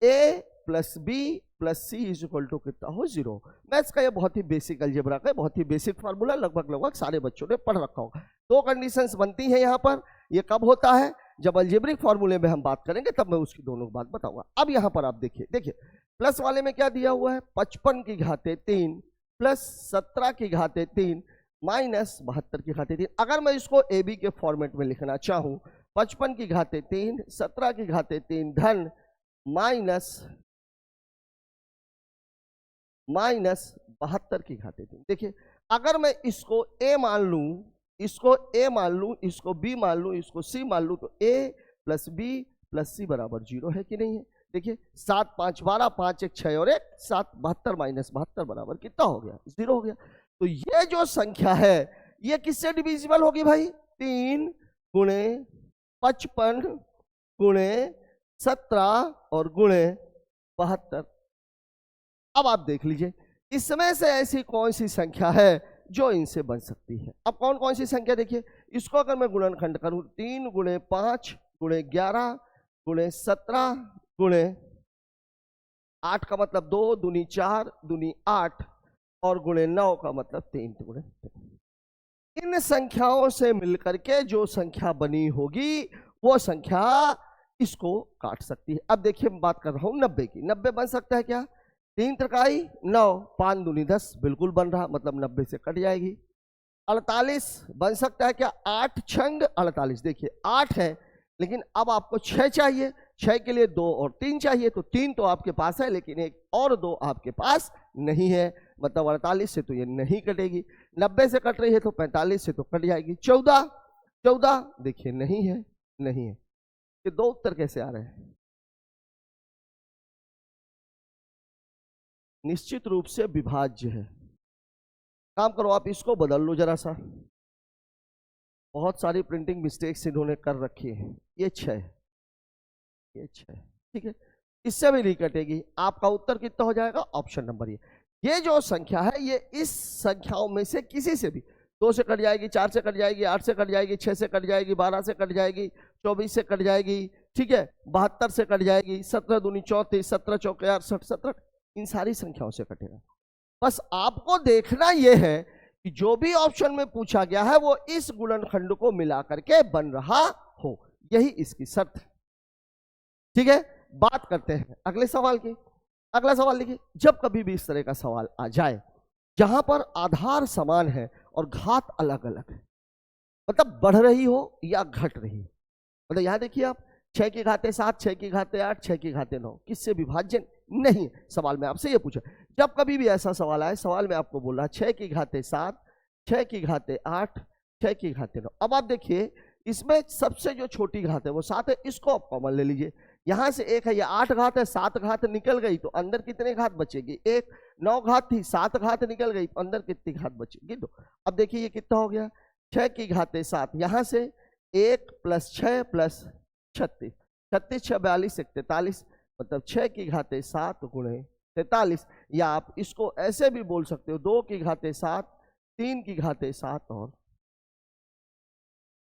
a plus b plus c is equal to कितना हो? 0। मैथ्स का ये बहुत ही बेसिक अलजेब्रा का बहुत ही बेसिक फार्मूला, लगभग सारे बच्चों ने पढ़ रखा होगा। 2 कंडीशंस बनती हैं यहाँ पर। ये कब होता है? जब अलजेब्रिक फार्मूले में हम बात करेंगे तब मैं उसकी दोनों बात बताऊंगा। अब यहाँ पर आप देखिए प्लस वाले में क्या दिया हुआ है? 55 की घाते 3 प्लस 17 की घाते 3 माइनस 72 की घाते 3। अगर मैं इसको ए बी के फॉर्मेट में लिखना चाहूं, 55 की घाते 3 17 की घाते 3 धन माइनस 72 की घाते 3। देखिए, अगर मैं इसको a मान लूं, इसको a मान लूं, इसको b मान लूं, इसको c मान लूं, तो a plus b plus c बराबर 0 है कि नहीं है? देखिए 7 5 12, 5 1 6 और 1 7, 72 माइनस 72 बराबर कितना हो गया? 0 हो गया। तो ये जो संख्या है ये किससे डिविजिबल होगी भाई? 3 गुणे 55 गुणे 17 और गुणे 72। अब आप देख लीजिए, इसमें से ऐसी कौन सी संख्या है जो इनसे बन सकती है? अब कौन कौन सी संख्या? देखिए, इसको अगर मैं गुणनखंड करूं, 3 गुणे 5 गुणे 11 गुणे 17 गुणे 8 का मतलब 2 दूनी 4 दूनी 8 और गुणे 9 का मतलब 3 गुणे 3। इन संख्याओं से मिलकर के जो संख्या बनी होगी वो संख्या इसको काट सकती है। अब देखिए, मैं बात कर रहा हूं 90 की। 90 बन सकता है क्या? 3 त्रिकाई 9, 5 दूनी 10, बिल्कुल बन रहा, मतलब 90 से कट जाएगी। 48 बन सकता है क्या? 8 छंग 48। देखिए 8 है, लेकिन अब आपको 6 चाहिए, 6 के लिए 2 और 3 चाहिए, तो 3 तो आपके पास है लेकिन 1 और 2 आपके पास नहीं है, मतलब 48 से तो ये नहीं कटेगी। 90 से कट रही है तो 45 से तो कट जाएगी। 14 देखिए नहीं है, नहीं है। ये 2 उत्तर कैसे आ रहे हैं? निश्चित रूप से विभाज्य है। काम करो, आप इसको बदल लो जरा सा। बहुत सारी प्रिंटिंग मिस्टेक्स इन्होंने कर रखी है। ये 6, ये 6, ठीक है, इससे भी नहीं कटेगी। आपका उत्तर कितना हो जाएगा? ऑप्शन नंबर ये जो संख्या है ये इस संख्याओं में से किसी से भी 2 से कट जाएगी, 4 से कट जाएगी, 8 से कट जाएगी, 6 से कट जाएगी, 12 से कट जाएगी, 24 से कट जाएगी, ठीक है, 72 से कट जाएगी, 17 दूनी 34, 17 चौके 68, 17, इन सारी संख्याओं से कटेगा। बस आपको देखना यह है कि जो भी ऑप्शन में पूछा गया है वो इस गुणनखंड को मिला करके बन रहा हो, यही इसकी शर्त है। ठीक है, बात करते हैं अगले सवाल की। अगला सवाल देखिए, जब कभी भी इस तरह का सवाल आ जाए जहां पर आधार समान है और घात अलग अलग है, मतलब बढ़ रही हो या घट रही हो, मतलब यहां देखिए आप 6 की घाते 7, 6 की घाते 8, 6 की घाते 9, किससे विभाज्य नहीं है। सवाल में आपसे ये पूछा, जब कभी भी ऐसा सवाल आए, सवाल में आपको बोला 6 की घाते 7, 6 की घाते 8, 6 की घाते 9। अब आप देखिए इसमें सबसे जो छोटी घात है वो 7 है, इसको आप कॉमन ले लीजिए। यहाँ से एक है, ये 8 घात है, 7 घात निकल गई तो अंदर कितने घात बचेगी? एक। 9 घात थी, 7 घात निकल गई तो अंदर कितनी घात बचेगी? 2। अब देखिए ये कितना हो गया, 6 की घाते 7, यहाँ से 1 + 6 + 36, 36 6 42 1 43, मतलब 6 की घाते 7 × 43, या आप इसको ऐसे भी बोल सकते हो 2 की घाते 7, 3 की घाते 7 और,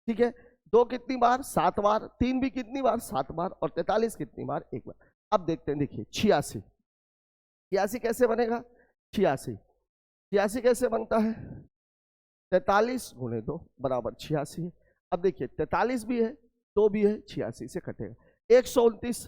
ठीक है। 2 कितनी बार? 7 बार, 3 भी कितनी बार? 7 बार, और 43 कितनी बार? 1 बार। अब देखते हैं, देखिए 86, 86 कैसे बनेगा? 86, 86 कैसे बनता है? 43 × 2 बराबर 86 है। अब देखिए 43 भी है, 2 भी है, 86 से कटेगा 129,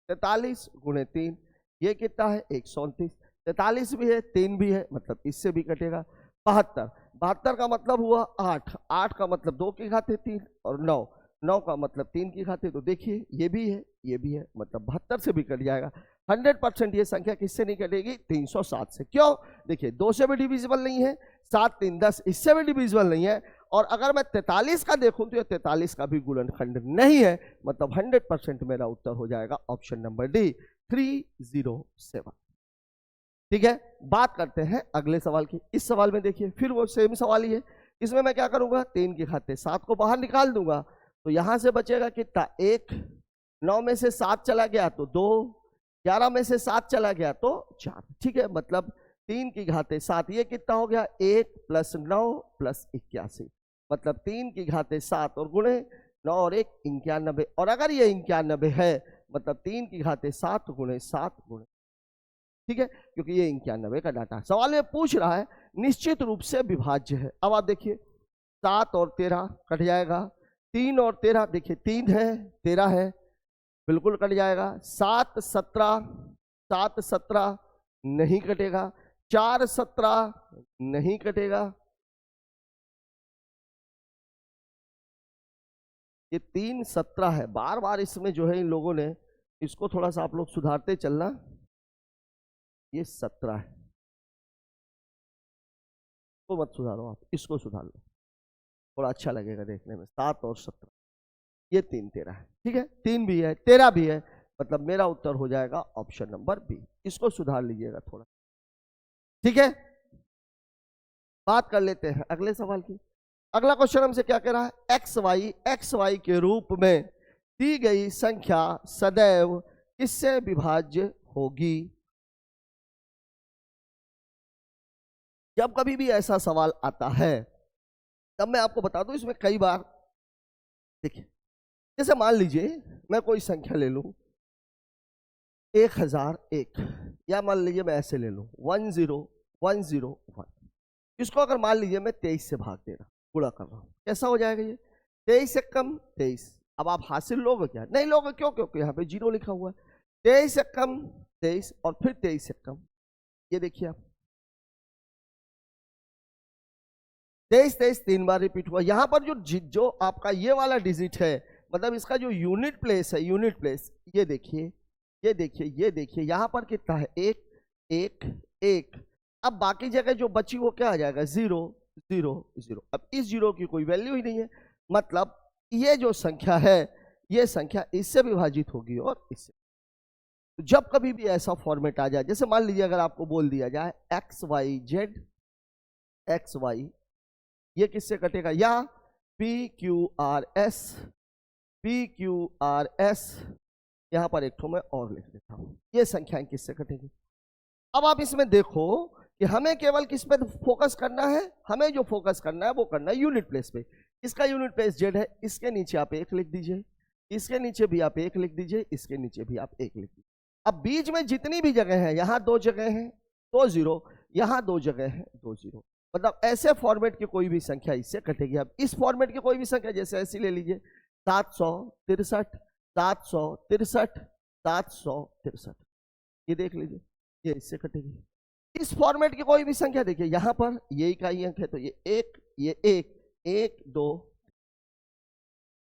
43 × 3, ये कितना है? 129, 43 भी है, 3 भी है, मतलब इससे भी कटेगा 72, 72 का मतलब हुआ 8, 8 का मतलब 2 की घाते 3, और 9, 9 का मतलब 3 की घाते, तो देखिए ये भी है, ये भी है, मतलब 72 से भी कट जाएगा। 100% ये संख्या किससे नहीं कटेगी? 307 से। क्यों? देखिए 2 से भी डिविजिबल नहीं है, 7 3 10 इससे भी डिविजिबल नहीं है, और अगर मैं 43 का देखूं तो ये 43 का भी गुणनखंड नहीं है, मतलब 100% मेरा उत्तर हो जाएगा ऑप्शन नंबर डी, 307। ठीक है, बात करते हैं अगले सवाल की। इस सवाल में देखिए फिर वो सेम सवाल ही है, इसमें मैं क्या करूंगा? 3 की घाते 7 को बाहर निकाल दूंगा, तो यहां से बचेगा कितना? 1, 9 में से 7 चला गया तो 2, 11 में से 7 चला गया तो 4, ठीक है, मतलब 3 की घाते 7, ये कितना हो गया? 1 + 9 + 81, मतलब 3 की घाते 7 और गुणे 9 और 1 91, और अगर ये 91 है मतलब 3 की घाते 7 × 7 × ठीक है, क्योंकि ये 91 का डाटा सवाल में पूछ रहा है, निश्चित रूप से विभाज्य है। अब आप देखिए 7 और 13 कट जाएगा, 3 और 13 देखिए 3 है 13 है, बिल्कुल कट जाएगा। 7 17, 7 17 नहीं कटेगा, 4 17 नहीं कटेगा, ये 3 17 है। बार बार इसमें जो है इन लोगों ने, इसको थोड़ा सा आप लोग सुधारते चलना, ये 17 है, तो मत सुधारो आप, इसको सुधार लो, थोड़ा अच्छा लगेगा देखने में। 7 और 17, ये 3 13 है, ठीक है, 3 भी है 13 भी है, मतलब मेरा उत्तर हो जाएगा ऑप्शन नंबर बी। इसको सुधार लीजिएगा थोड़ा, ठीक है। बात कर लेते हैं अगले सवाल की। अगला क्वेश्चन हमसे क्या कह रहा है? एक्स वाई के रूप में दी गई संख्या सदैव किससे विभाज्य होगी? जब कभी भी ऐसा सवाल आता है तब मैं आपको बता दूं, इसमें कई बार देखिए, जैसे मान लीजिए मैं कोई संख्या ले लूं 1001, या मान लीजिए मैं ऐसे ले लूं 10101, इसको अगर मान लीजिए मैं 23 से भाग दे रहा, गुणा कर रहा हूं, कैसा हो जाएगा ये? 23 से कम 23। अब आप हासिल लोगे क्या? नहीं लोगे, क्यों? क्योंकि यहाँ पे 0 लिखा हुआ है। 23 से कम 23 और फिर 23 से कम, ये देखिए आप 23 23 3 बार रिपीट हुआ। यहां पर जो आपका ये वाला डिजिट है, मतलब इसका जो यूनिट प्लेस है, यूनिट प्लेस, ये देखिए ये देखिए ये देखिए, यहां पर कितना है? 1 1 1। अब बाकी जगह जो बची वो क्या आ जाएगा? 0 0 0। अब इस 0 की कोई वैल्यू ही नहीं है, मतलब ये जो संख्या है ये संख्या इससे विभाजित होगी और इससे। जब कभी भी ऐसा फॉर्मेट आ जाए, जैसे मान लीजिए अगर आपको बोल दिया जाए XYZ XY, ये किससे कटेगा? या PQRS PQRS, यहां पर एक ठो मैं और लिख देता हूं, ये संख्याएं किससे कटेगी? अब आप इसमें देखो कि हमें केवल किस पे फोकस करना है? हमें जो फोकस करना है वो करना है यूनिट प्लेस पे। इसका यूनिट प्लेस Z है, इसके नीचे आप 1 लिख दीजिए, इसके नीचे भी आप 1 लिख दीजिए, इसके नीचे भी आप 1 लिख दीजिए। अब बीच में जितनी भी जगह है, यहां 2 जगह है 2 0, यहां 2 जगह है 2 0, मतलब ऐसे फॉर्मेट की कोई भी संख्या इससे कटेगी। अब इस फॉर्मेट की कोई भी संख्या, जैसे ऐसी ले लीजिए 763 763 763, ये देख लीजिए, ये इससे कटेगी। इस फॉर्मेट की कोई भी संख्या देखिए, यहां पर ये इकाई अंक है तो ये 1 ये 1 1 2।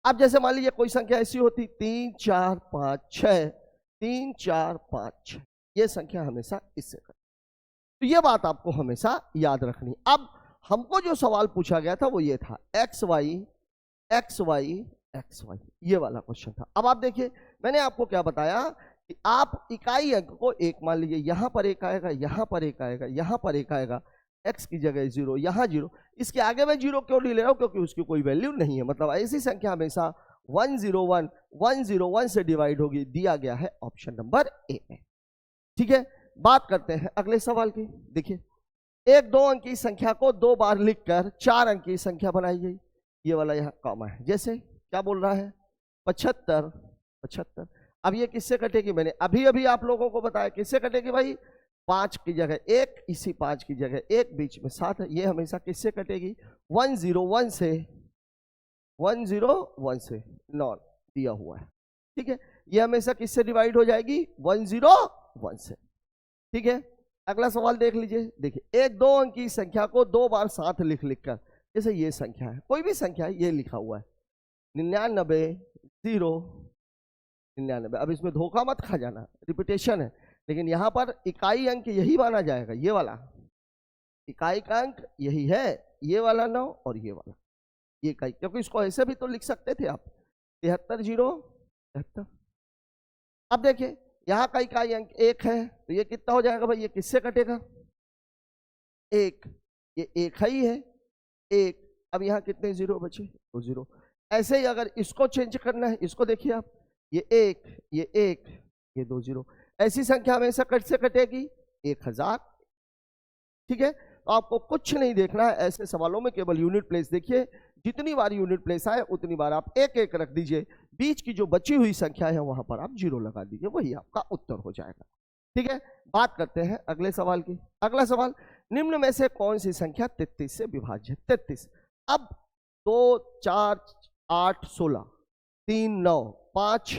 अब जैसे मान लीजिए कोई संख्या ऐसी होती 3 4 5 6 3 4 5 6, ये संख्या हमेशा इससे कटेगी। तो ये बात आपको हमेशा याद रखनी। अब हमको जो सवाल पूछा गया था वो ये था XY XY एक्स वाई, ये वाला क्वेश्चन था। अब आप देखिए मैंने आपको क्या बताया कि आप इकाई अंक को एक मान लीजिए, यहां पर एक आएगा, यहां पर एक आएगा, यहां पर एक आएगा, एक्स की जगह 0, यहां 0, इसके आगे मैं 0 क्यों नहीं ले रहा हूं? क्योंकि उसकी कोई वैल्यू नहीं है। मतलब ऐसी संख्या हमेशा 101 101 से डिवाइड होगी, दिया गया है ऑप्शन नंबर ए में। ठीक है, बात करते हैं अगले सवाल की। देखिए, एक 2 अंक की संख्या को 2 बार लिखकर 4 अंक की संख्या बनाई गई। ये वाला यहाँ कॉमा है। जैसे क्या बोल रहा है? 75 75। अब ये किससे कटेगी? मैंने अभी अभी आप लोगों को बताया किससे कटेगी भाई? 5 की जगह 1, इसी 5 की जगह 1, बीच में 7 है। ये हमेशा किससे कटेगी? 101 से, 101 से, नॉन दिया हुआ है। ठीक है, ये हमेशा किससे डिवाइड हो जाएगी? 101 से। ठीक है, अगला सवाल देख लीजिए। देखिए, एक 2 अंक की संख्या को 2 बार साथ लिख कर, जैसे ये संख्या है, कोई भी संख्या है, ये लिखा हुआ है 99 0 99। अब इसमें धोखा मत खा जाना, रिपीटेशन है, लेकिन यहां पर इकाई अंक यही माना जाएगा। ये वाला इकाई का अंक यही है, ये वाला 9 और ये वाला ये इकाई, क्योंकि इसको ऐसे भी तो लिख सकते थे आप 73 0 73। अब देखिए यहां का इकाई अंक 1 है, तो ये कितना हो जाएगा भाई? ये किससे कटेगा? 1, ये 1 ही है 1। अब यहाँ कितने 0 बचे? 2 0। ऐसे ही अगर इसको चेंज करना है, इसको देखिए आप, ये 1 ये 1 ये 2 0। ऐसी संख्या हमेशा कट से कटेगी 1000। ठीक है, तो आपको कुछ नहीं देखना है ऐसे सवालों में, केवल यूनिट प्लेस देखिए। जितनी बार यूनिट प्लेस आए उतनी बार आप एक एक रख दीजिए, बीच की जो बची हुई संख्या है वहां पर आप 0 लगा दीजिए, वही आपका उत्तर हो जाएगा। ठीक है, बात करते हैं अगले सवाल की। अगला सवाल, निम्न में से कौन सी संख्या 33 से विभाज्य है? 33। अब 2 4 8 16 3 9 5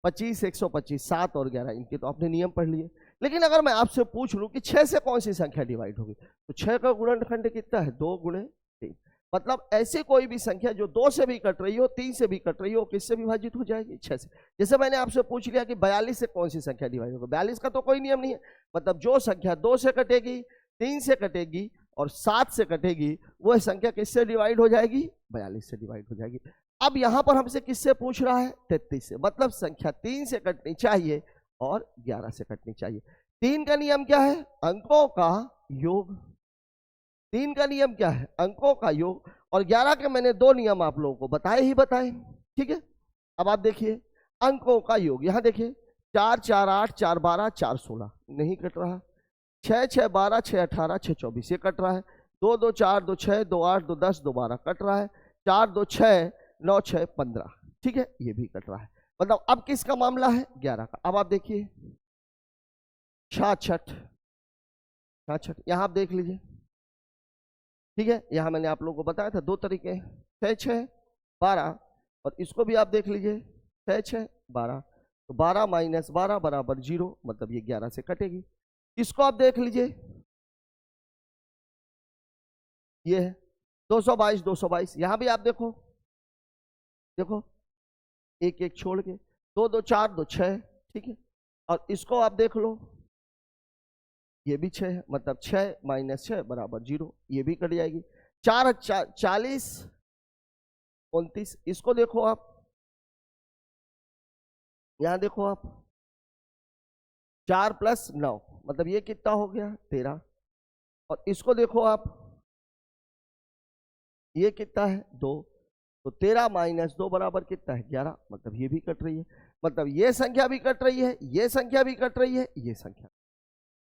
25 125 7 और 11, इनके तो आपने नियम पढ़ लिए। लेकिन अगर मैं आपसे पूछ लूं कि 6 से कौन सी संख्या डिवाइड होगी, तो 6 का गुणनखंड कितना है? 2 गुणे 3। मतलब ऐसे कोई भी संख्या जो 2 से भी कट रही हो, 3 से भी कट रही हो, किससे विभाजित हो जाएगी? 6 से। जैसे मैंने आपसे पूछ लिया कि 42 से कौन सी संख्या डिवाइड होगी, 42 का तो कोई नियम नहीं है। मतलब जो संख्या 2 से कटेगी, 3 से कटेगी और 7 से कटेगी, वह संख्या किससे डिवाइड हो जाएगी? 42 से डिवाइड हो जाएगी। अब यहां पर हमसे किससे पूछ रहा है? 33 से। मतलब संख्या 3 से कटनी चाहिए और 11 से कटनी चाहिए। 3 का नियम क्या है? अंकों का योग। 3 का नियम क्या है? अंकों का योग। और 11 के मैंने 2 नियम आप लोगों को बताए ही बताए। ठीक है, अब आप देखिए अंकों का योग। यहां देखिए 4 4 8 4 12 4 16 नहीं कट रहा। 6 6 12 6 18 6 24 ये कट रहा है। 2 2 4 2 6 2 8 2 10 2 12 कट रहा है। 4 2 6 9 6 15। ठीक है, ये भी कट रहा है। मतलब अब किसका मामला है? 11 का। अब आप देखिए 66 66, यहां आप देख लीजिए। ठीक है, यहां मैंने आप लोगों को बताया था 2 तरीके हैं, 6 6 12, और इसको भी आप देख लीजिए 6 6 12। तो 12 माइनस 12 बराबर 0, मतलब ये 11 से कटेगी। इसको आप देख लीजिए, ये है 222 222। यहां भी आप देखो देखो 1 1 छोड़ के 2 2 4 2 6। ठीक है, और इसको आप देख लो, ये भी 6 है, मतलब 6 माइनस 6 बराबर 0, ये भी कट जाएगी। 4 40 29। इसको देखो आप, यहां देखो आप 4 प्लस 9, मतलब ये कितना हो गया? 13। और इसको देखो आप, ये कितना है? 2। तो 13 माइनस 2 बराबर कितना है? 11, मतलब ये भी कट रही है। मतलब ये संख्या भी कट रही है, ये संख्या भी कट रही है, ये संख्या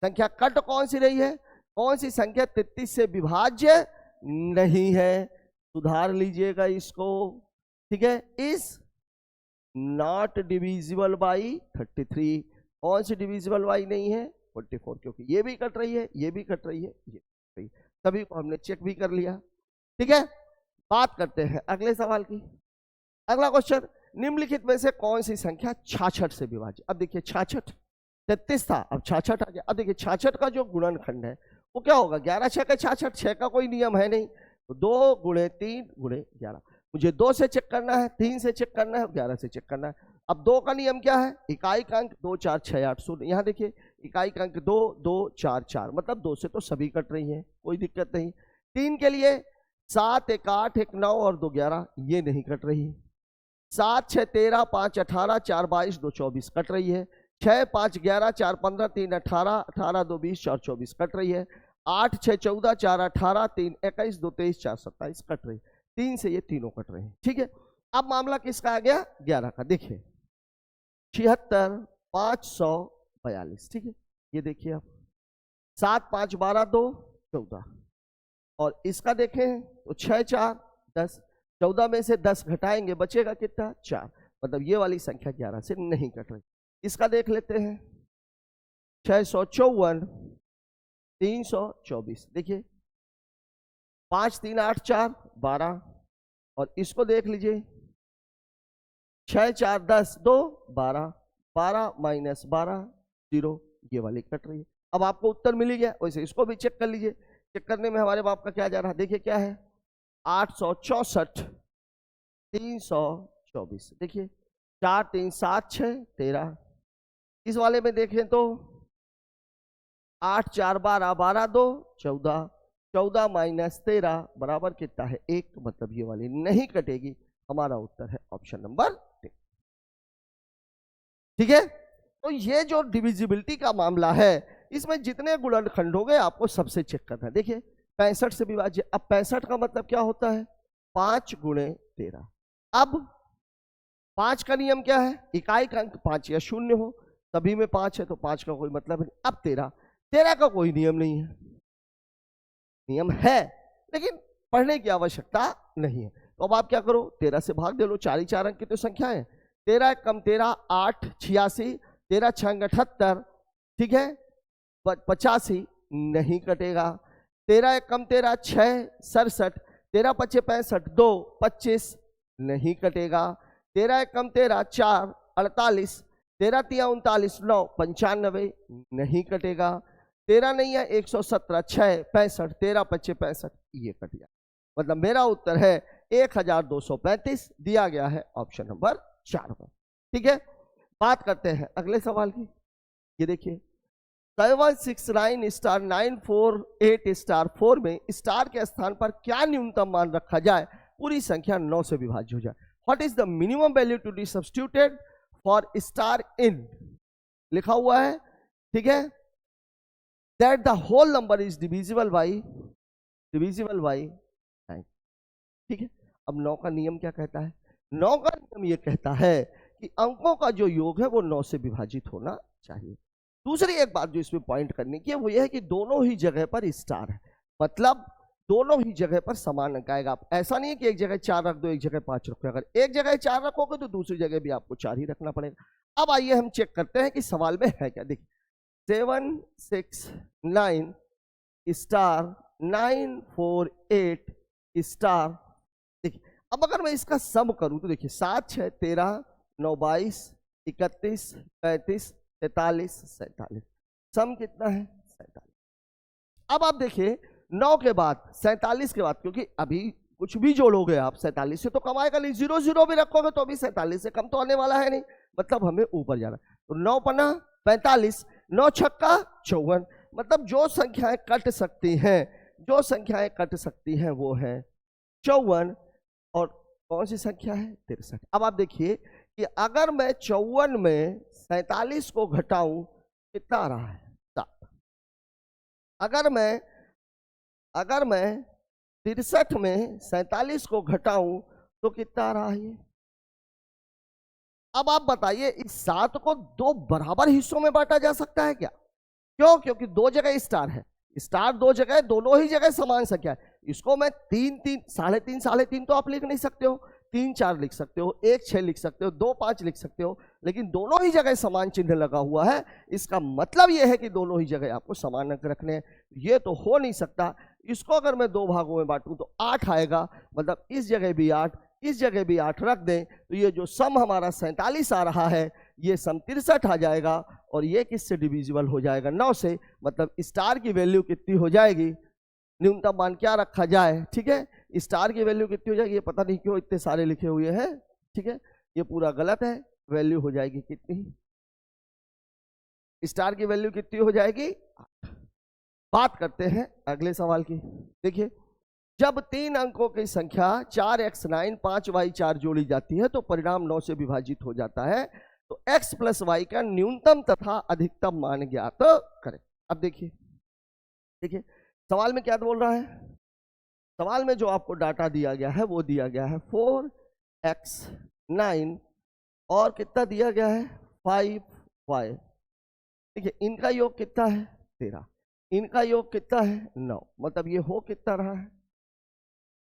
कट कौन सी रही है? कौन सी संख्या 33 से विभाज्य नहीं है? सुधार लीजिएगा इसको। ठीक है, इज नॉट डिविजिबल बाई 33। कौन सी डिविजिबल बाई नहीं है? 44, क्योंकि ये भी कट रही है, ये भी कट रही है, ये कट रही है। सभी को हमने चेक भी कर लिया। ठीक है, बात करते हैं अगले सवाल की। अगला क्वेश्चन, निम्नलिखित में से कौन सी संख्या 66 से विभाज्य? अब देखिए 66 33 था, अब 66 आ गया। अब देखिए 66 का जो गुणनखंड है वो क्या होगा? 11 6 का 66, 6 का कोई नियम है नहीं, तो 2 गुणे 3 गुणे 11। मुझे 2 से चेक करना है, 3 से चेक करना है और 11 से चेक करना है। अब 2 का नियम क्या है? इकाई का अंक 2 4 6 8 0। यहाँ देखिए इकाई का अंक 2 2 4 4, मतलब 2 से तो सभी कट रही हैं, कोई दिक्कत नहीं। 3 के लिए 7 1 8 1 9 और 2 11, ये नहीं कट रही। 7 6 13 5 18 4 22 2 24 कट रही है। 6 5 11 4 15 3 18 18 2 20 4 24 कट रही है। 8 6 14 4 18 3 21 2 23 4 27 कट रही है। 3 से ये तीनों कट रहे हैं। ठीक है, अब मामला किसका आ गया? 11 का। देखिए 76 542। ठीक है, ये देखिए आप 7 5 12 2 14 और इसका देखें तो 6 4 10। 14 में से 10 घटाएंगे बचेगा कितना? 4। मतलब ये वाली संख्या 11 से नहीं कट रही। इसका देख लेते हैं 654 324। देखिए 5 3 8 4 12 और इसको देख लीजिए 6 4 10 2 12 12 माइनस 12 0। ये वाली कट रही है। अब आपको उत्तर मिल गया, वैसे इसको भी चेक कर लीजिए। चेक करने में हमारे बाप का क्या जा रहा है? देखिए क्या है 864 324। देखिए 4 3 7 6 13। इस वाले में देखें तो 8 4 12 12 2 14 14 माइनस 13 बराबर कितना है? 1। मतलब ये वाली नहीं कटेगी। हमारा उत्तर है ऑप्शन नंबर 3। ठीक है, तो ये जो डिविजिबिलिटी का मामला है इसमें जितने गुणनखंड हो गए आपको सबसे चेक करना है। देखिए 65 से विभाज्य। अब 65 का मतलब क्या होता है? 5 गुणे 13। अब 5 का नियम क्या है? इकाई का अंक 5 या 0 हो। सभी में 5 है तो 5 का कोई मतलब नहीं। अब 13 का कोई नियम नहीं है। नियम है लेकिन पढ़ने की आवश्यकता नहीं है। तो अब आप क्या करो? 13 से भाग दे लो। 4 ही 4 अंक की तो संख्या है। 13 कम 13 8 86। 13 6 78। ठीक है, 85 नहीं कटेगा। 13 कम 13 6 67। 13 5 65 2 25 नहीं कटेगा। 13 कम 13 4 48। 13 3 39 9 95 नहीं कटेगा। 13 नहीं है 117 6 65। 13 5 65 ये कट गया। मतलब मेरा उत्तर है 1235 दिया गया है ऑप्शन नंबर 4 पर। ठीक है, बात करते हैं अगले सवाल की। ये देखिए 769 स्टार 948 स्टार 4 में स्टार के स्थान पर क्या न्यूनतम मान रखा जाए पूरी संख्या 9 से विभाज्य हो जाए? What is the minimum value to be substituted for star in? लिखा हुआ है। ठीक है, that the whole number is divisible by 9। ठीक है, अब 9 का नियम क्या कहता है? 9 का नियम ये कहता है कि अंकों का जो योग है वो 9 से विभाजित होना चाहिए। दूसरी एक बात जो इसमें पॉइंट करने की है वो ये है कि दोनों ही जगह पर स्टार है। मतलब दोनों ही जगह पर समान अंक आएगा। आप ऐसा नहीं है कि एक जगह 4 रख दो एक जगह 5 रखो। अगर एक जगह 4 रखोगे तो दूसरी जगह भी आपको 4 ही रखना पड़ेगा। अब आइए हम चेक करते हैं कि सवाल में है क्या। देखिए 769 स्टार 948 स्टार। देखिए अब अगर मैं इसका सम करूं तो देखिए 7 6 13 9 22 31 35 43 47। सम कितना है? 47। अब आप देखिए 9 के बाद 47 के बाद, क्योंकि अभी कुछ भी जोड़ोगे आप 47 से तो कम आएगा नहीं। 0 0 भी रखोगे तो अभी 47 से कम तो आने वाला है नहीं। मतलब हमें ऊपर जाना। तो 9 पन्ना 45, 9 छक्का 54। मतलब जो संख्याएं कट सकती हैं वो है 54। और कौन सी संख्या है? 63। अब आप देखिए कि अगर मैं 54 में 47 को घटाऊं कितना आ रहा है? 7। अगर मैं 63 में 47 को घटाऊं तो कितना आ रहा है? अब आप बताइए इस 7 को 2 बराबर हिस्सों में बांटा जा सकता है क्या? क्यों? क्योंकि 2 जगह स्टार है। स्टार 2 जगह, दोनों ही जगह समान संख्या है। इसको मैं 3 3 3.5 3.5 तो आप लिख नहीं सकते हो। 3 4 लिख सकते हो, 1 6 लिख सकते हो, 2 5 लिख सकते हो, लेकिन दोनों ही जगह समान चिन्ह लगा हुआ है। इसका मतलब यह है कि दोनों ही जगह आपको समान अंक रखने हैं। ये तो हो नहीं सकता। इसको अगर मैं 2 भागों में बांटूं तो 8 आएगा। मतलब इस जगह भी 8, इस जगह भी 8 रख दें तो ये जो सम हमारा 47 आ रहा है ये सम 63 आ जाएगा। और ये किससे डिविजिबल हो जाएगा? 9 से। मतलब स्टार की वैल्यू कितनी हो जाएगी? न्यूनतम मान क्या रखा जाए? ठीक है, स्टार की वैल्यू कितनी हो जाएगी? ये पता नहीं क्यों इतने सारे लिखे हुए हैं। ठीक है, ये पूरा गलत है। वैल्यू हो जाएगी कितनी? स्टार की वैल्यू कितनी हो जाएगी? 8। बात करते हैं अगले सवाल की। देखिए जब 3 अंकों की संख्या 4x9 5y4 जोड़ी जाती है तो परिणाम 9 से विभाजित हो जाता है। तो x प्लस वाई का न्यूनतम तथा अधिकतम मान ज्ञात करें। अब देखिए देखिए सवाल में क्या बोल रहा है। सवाल में जो आपको डाटा दिया गया है वो दिया गया है 4x9 और कितना दिया गया है 5y। देखिए इनका योग कितना है 13, इनका योग कितना है 9, मतलब ये हो कितना रहा है।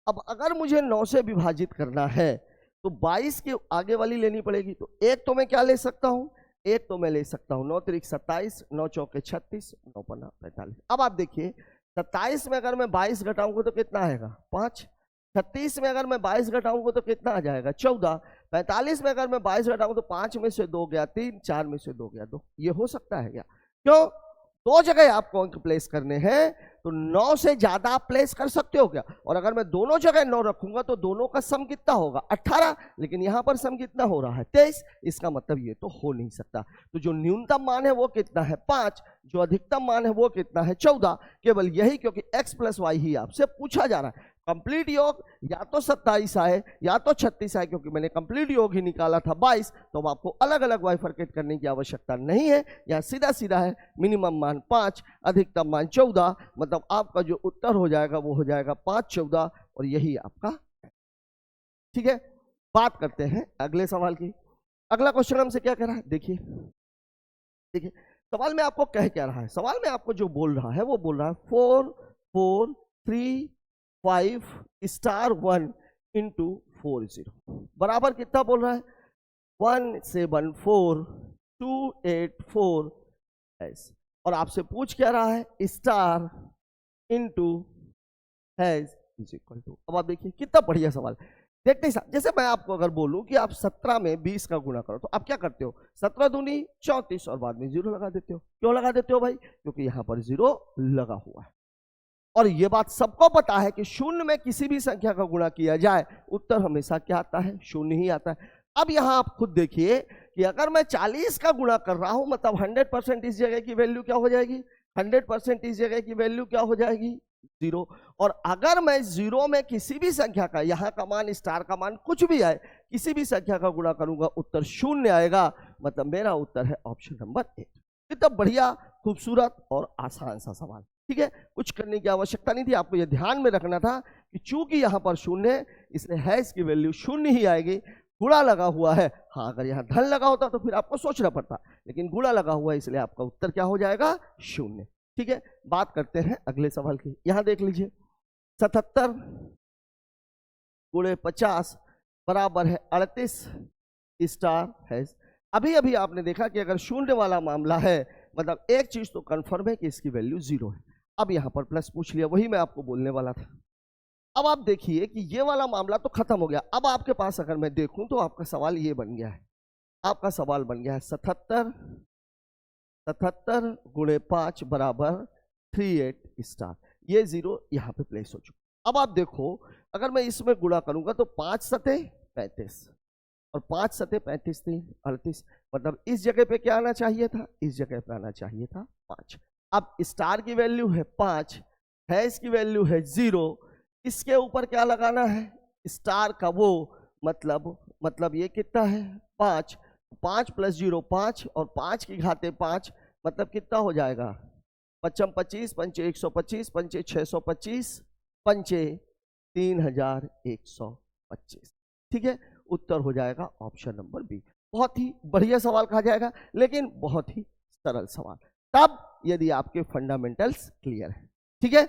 अब अगर मुझे 9 से विभाजित करना है तो 22 के आगे वाली लेनी पड़ेगी। तो एक तो मैं क्या ले सकता हूं, एक तो मैं ले सकता हूं 9 त्रिक 27, 9 चौके 36, 9 पन्ना 45। अब आप देखिए 27 में अगर मैं 22 घटाऊंगा तो कितना आएगा 5, 36 में अगर मैं 22 घटाऊंगा तो कितना आ जाएगा 14, 45 में अगर मैं 22 घटाऊंगा तो 5 में से 2 गया 3, 4 में से 2 गया 2। ये हो सकता है क्या? क्यों? 2 जगह आपको अंक प्लेस करने हैं तो 9 से ज्यादा आप प्लेस कर सकते हो क्या? और अगर मैं दोनों जगह 9 रखूंगा तो दोनों का सम कितना होगा 18, लेकिन यहां पर सम कितना हो रहा है 23। इसका मतलब ये तो हो नहीं सकता। तो जो न्यूनतम मान है वो कितना है 5, जो अधिकतम मान है वो कितना है 14। केवल यही क्योंकि x प्लस वाई ही आपसे पूछा जा रहा है। कंप्लीट योग या तो 27 आए या तो 36 आए, क्योंकि मैंने कंप्लीट योग ही निकाला था 22, तो अब आपको अलग अलग बाइफरकेट करने की आवश्यकता नहीं है। यहाँ सीधा सीधा है मिनिमम मान 5, अधिकतम मान 14, मतलब आपका जो उत्तर हो जाएगा वो हो जाएगा 5, 14 और यही आपका। ठीक है, बात करते हैं अगले सवाल की। अगला क्वेश्चन हमसे क्या कह रहा है, देखिए देखिए सवाल में आपको कह क्या रहा है। सवाल में आपको जो बोल रहा है वो बोल रहा है 4 4 3 5 स्टार 1 इंटू 4 0 बराबर कितना बोल रहा है 174 284 एस। और आपसे पूछ क्या रहा है star into has is equal to. अब आप देखिए कितना बढ़िया सवाल। देखते ही जैसे मैं आपको अगर बोलूं कि आप 17 में 20 का गुणा करो तो आप क्या करते हो 17 दूनी 34 और बाद में 0 लगा देते हो। क्यों लगा देते हो भाई? क्योंकि यहां पर 0 लगा हुआ है। और ये बात सबको पता है कि शून्य में किसी भी संख्या का गुणा किया जाए उत्तर हमेशा क्या आता है 0 ही आता है। अब यहां आप खुद देखिए कि अगर मैं 40 का गुणा कर रहा हूं मतलब 100% इस जगह की वैल्यू क्या हो जाएगी 100% इस जगह की वैल्यू क्या हो जाएगी 0। और अगर मैं 0 में किसी भी संख्या का यहां का मान स्टार का मान कुछ भी आए किसी भी संख्या का गुणा करूंगा उत्तर 0 आएगा। मतलब मेरा उत्तर है ऑप्शन नंबर 1। कितना बढ़िया खूबसूरत और आसान सा सवाल। ठीक है, कुछ करने की आवश्यकता नहीं थी। आपको यह ध्यान में रखना था कि चूंकि यहां पर 0 है इसलिए हैश की वैल्यू 0 ही आएगी। गुणा लगा हुआ है, हाँ अगर यहाँ धन लगा होता तो फिर आपको सोचना पड़ता, लेकिन गुणा लगा हुआ है इसलिए आपका उत्तर क्या हो जाएगा 0। ठीक है, बात करते हैं अगले सवाल की। यहां देख लीजिए 77 गुणे 50 बराबर है 38 स्टार हैश। अभी अभी आपने देखा कि अगर 0 वाला मामला है मतलब एक चीज तो कंफर्म है कि इसकी वैल्यू 0 है। अब यहां पर प्लस पूछ लिया, वही मैं आपको बोलने वाला था। अब आप देखिए कि ये वाला मामला तो खत्म हो गया। अब आपके पास अगर मैं देखूं तो आपका सवाल ये बन गया है, आपका सवाल बन गया है 77 गुणे 5 बराबर 38 स्टार। ये 0 यहां पे प्लेस हो चुका। अब आप देखो अगर मैं इसमें गुणा करूंगा तो 5 सते 35 और 5 सते 35 3 38, मतलब इस जगह पे क्या आना चाहिए था, इस जगह पे आना चाहिए था 5। अब स्टार की वैल्यू है 5, हैश की वैल्यू है 0, इसके ऊपर क्या लगाना है स्टार का वो मतलब ये कितना है 5, 5 प्लस 0 5 और 5 की घाते 5 मतलब कितना हो जाएगा 5 25 पंचे 125 पंचे 625 पंचे 3125। ठीक है, उत्तर हो जाएगा ऑप्शन नंबर बी। बहुत ही बढ़िया सवाल कहा जाएगा लेकिन बहुत ही सरल सवाल, तब यदि आपके फंडामेंटल्स क्लियर है। ठीक है,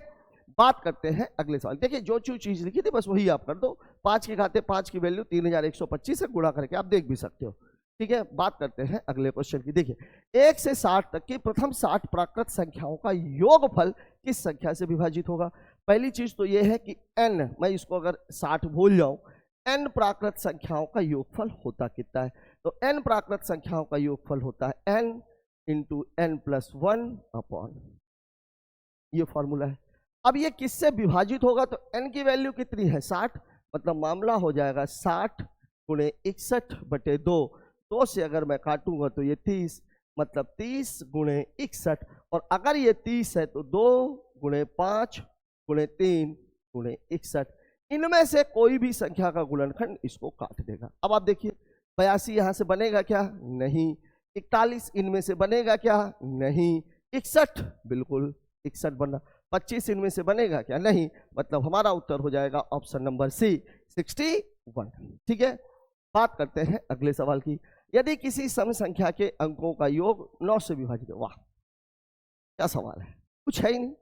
बात करते हैं अगले सवाल। देखिए जो चीज लिखी थी बस वही आप कर दो। 5 के घाते 5 की वैल्यू 3125 से गुणा करके आप देख भी सकते हो। ठीक है, बात करते हैं अगले क्वेश्चन की। देखिए 1 से 60 तक की प्रथम 60 प्राकृत संख्याओं का योगफल किस संख्या से विभाजित होगा। पहली चीज तो यह है कि n, मैं इसको अगर 60 भूल जाऊं, n प्राकृत संख्याओं का योगफल होता कितना है। तो n प्राकृत संख्याओं का योगफल होता है n into n plus 1 upon, ये फॉर्मूला है। अब ये किससे विभाजित होगा तो n की वैल्यू कितनी है 60, मतलब मामला हो जाएगा 60 गुणे 61 बटे 2। 2 से अगर मैं काटूंगा तो ये 30, मतलब 30 गुणे 61, और अगर ये 30 है तो 2 गुणे 5 गुणे 3 गुणे 61, इनमें से कोई भी संख्या का गुणनखंड इसको काट देगा। अब आप देखिए 82 यहां से बनेगा क्या? नहीं। 41 इनमें से बनेगा क्या? नहीं। 61 बिल्कुल 61 बना। 25 इनमें से बनेगा क्या? नहीं। मतलब हमारा उत्तर हो जाएगा ऑप्शन नंबर सी 61। ठीक है, बात करते हैं अगले सवाल की। यदि किसी सम संख्या के अंकों का योग 9 से विभाजित है। वाह क्या सवाल है, कुछ है ही नहीं।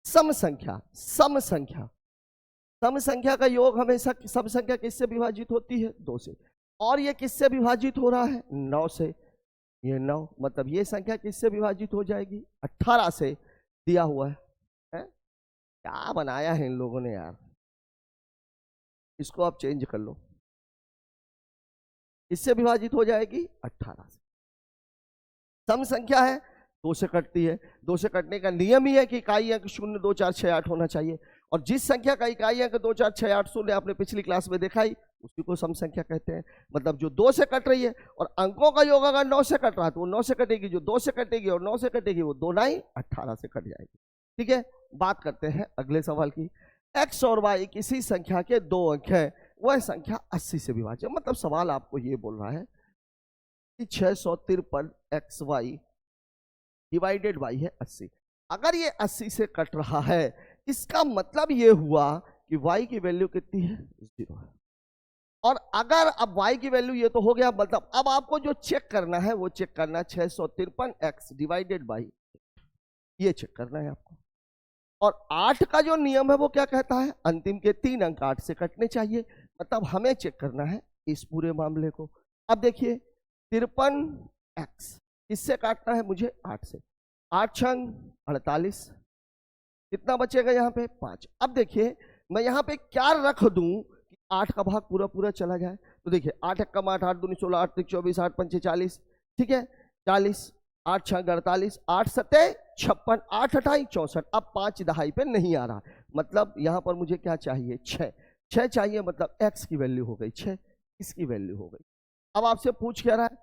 सम संख्या, सम संख्या, सम संख्या का योग हमेशा सम संख्या किससे विभाजित होती है? 2 से। और ये किससे विभाजित हो रहा है? 9 से। ये 9 मतलब ये संख्या किससे विभाजित हो जाएगी? 18 से दिया हुआ है। क्या बनाया है इन लोगों ने यार, इसको आप चेंज कर लो। इससे विभाजित हो जाएगी 18 से। सम संख्या है 2 से कटती है। 2 से कटने का नियम ही है कि इकाई अंक 0, 2, 4, 6, 8 होना चाहिए। और जिस संख्या का इकाई अंक 2, 4, 6, 8, 0 आपने पिछली क्लास में देखा ही, उसी को सम संख्या कहते हैं। मतलब जो 2 से कट रही है और अंकों का योग अगर 9 से कट रहा है तो वो 9 से कटेगी, जो 2 से कटेगी और 9 से कटेगी वो 2 9 18 से कट जाएगी। ठीक है, बात करते हैं अगले सवाल की। x और y किसी संख्या के 2 अंक है, वह संख्या 80 से विभाज्य। मतलब सवाल आपको ये बोल रहा है कि 653 xy डिवाइडेड बाई है 80। अगर ये 80 से कट रहा है, इसका मतलब ये हुआ कि y की वैल्यू कितनी है? 0 है। और अगर अब y की वैल्यू ये तो हो गया, मतलब अब आपको जो चेक करना है वो चेक करना है 653 x डिवाइडेड बाई, ये चेक करना है आपको। और 8 का जो नियम है वो क्या कहता है? अंतिम के 3 अंक 8 से कटने चाहिए। मतलब हमें चेक करना है इस पूरे मामले को। अब देखिए 53x इससे काटना है मुझे 8 से। 8 छंग 48, कितना बचेगा यहाँ पे? 5। अब देखिए मैं यहाँ पे क्या रख दूं कि 8 का भाग पूरा पूरा चला जाए। तो देखिए 8 एकम 8, 8 दूनी 16, 8 3 24, 8 5 40। ठीक है, 40, 8 6 48, 8 7 56, 8 8 64। अब 5 दहाई पे नहीं आ रहा, मतलब यहाँ पर मुझे क्या चाहिए? 6 चाहिए। मतलब x की वैल्यू हो गई 6, इसकी वैल्यू हो गई। अब आपसे पूछ क्या रहा है?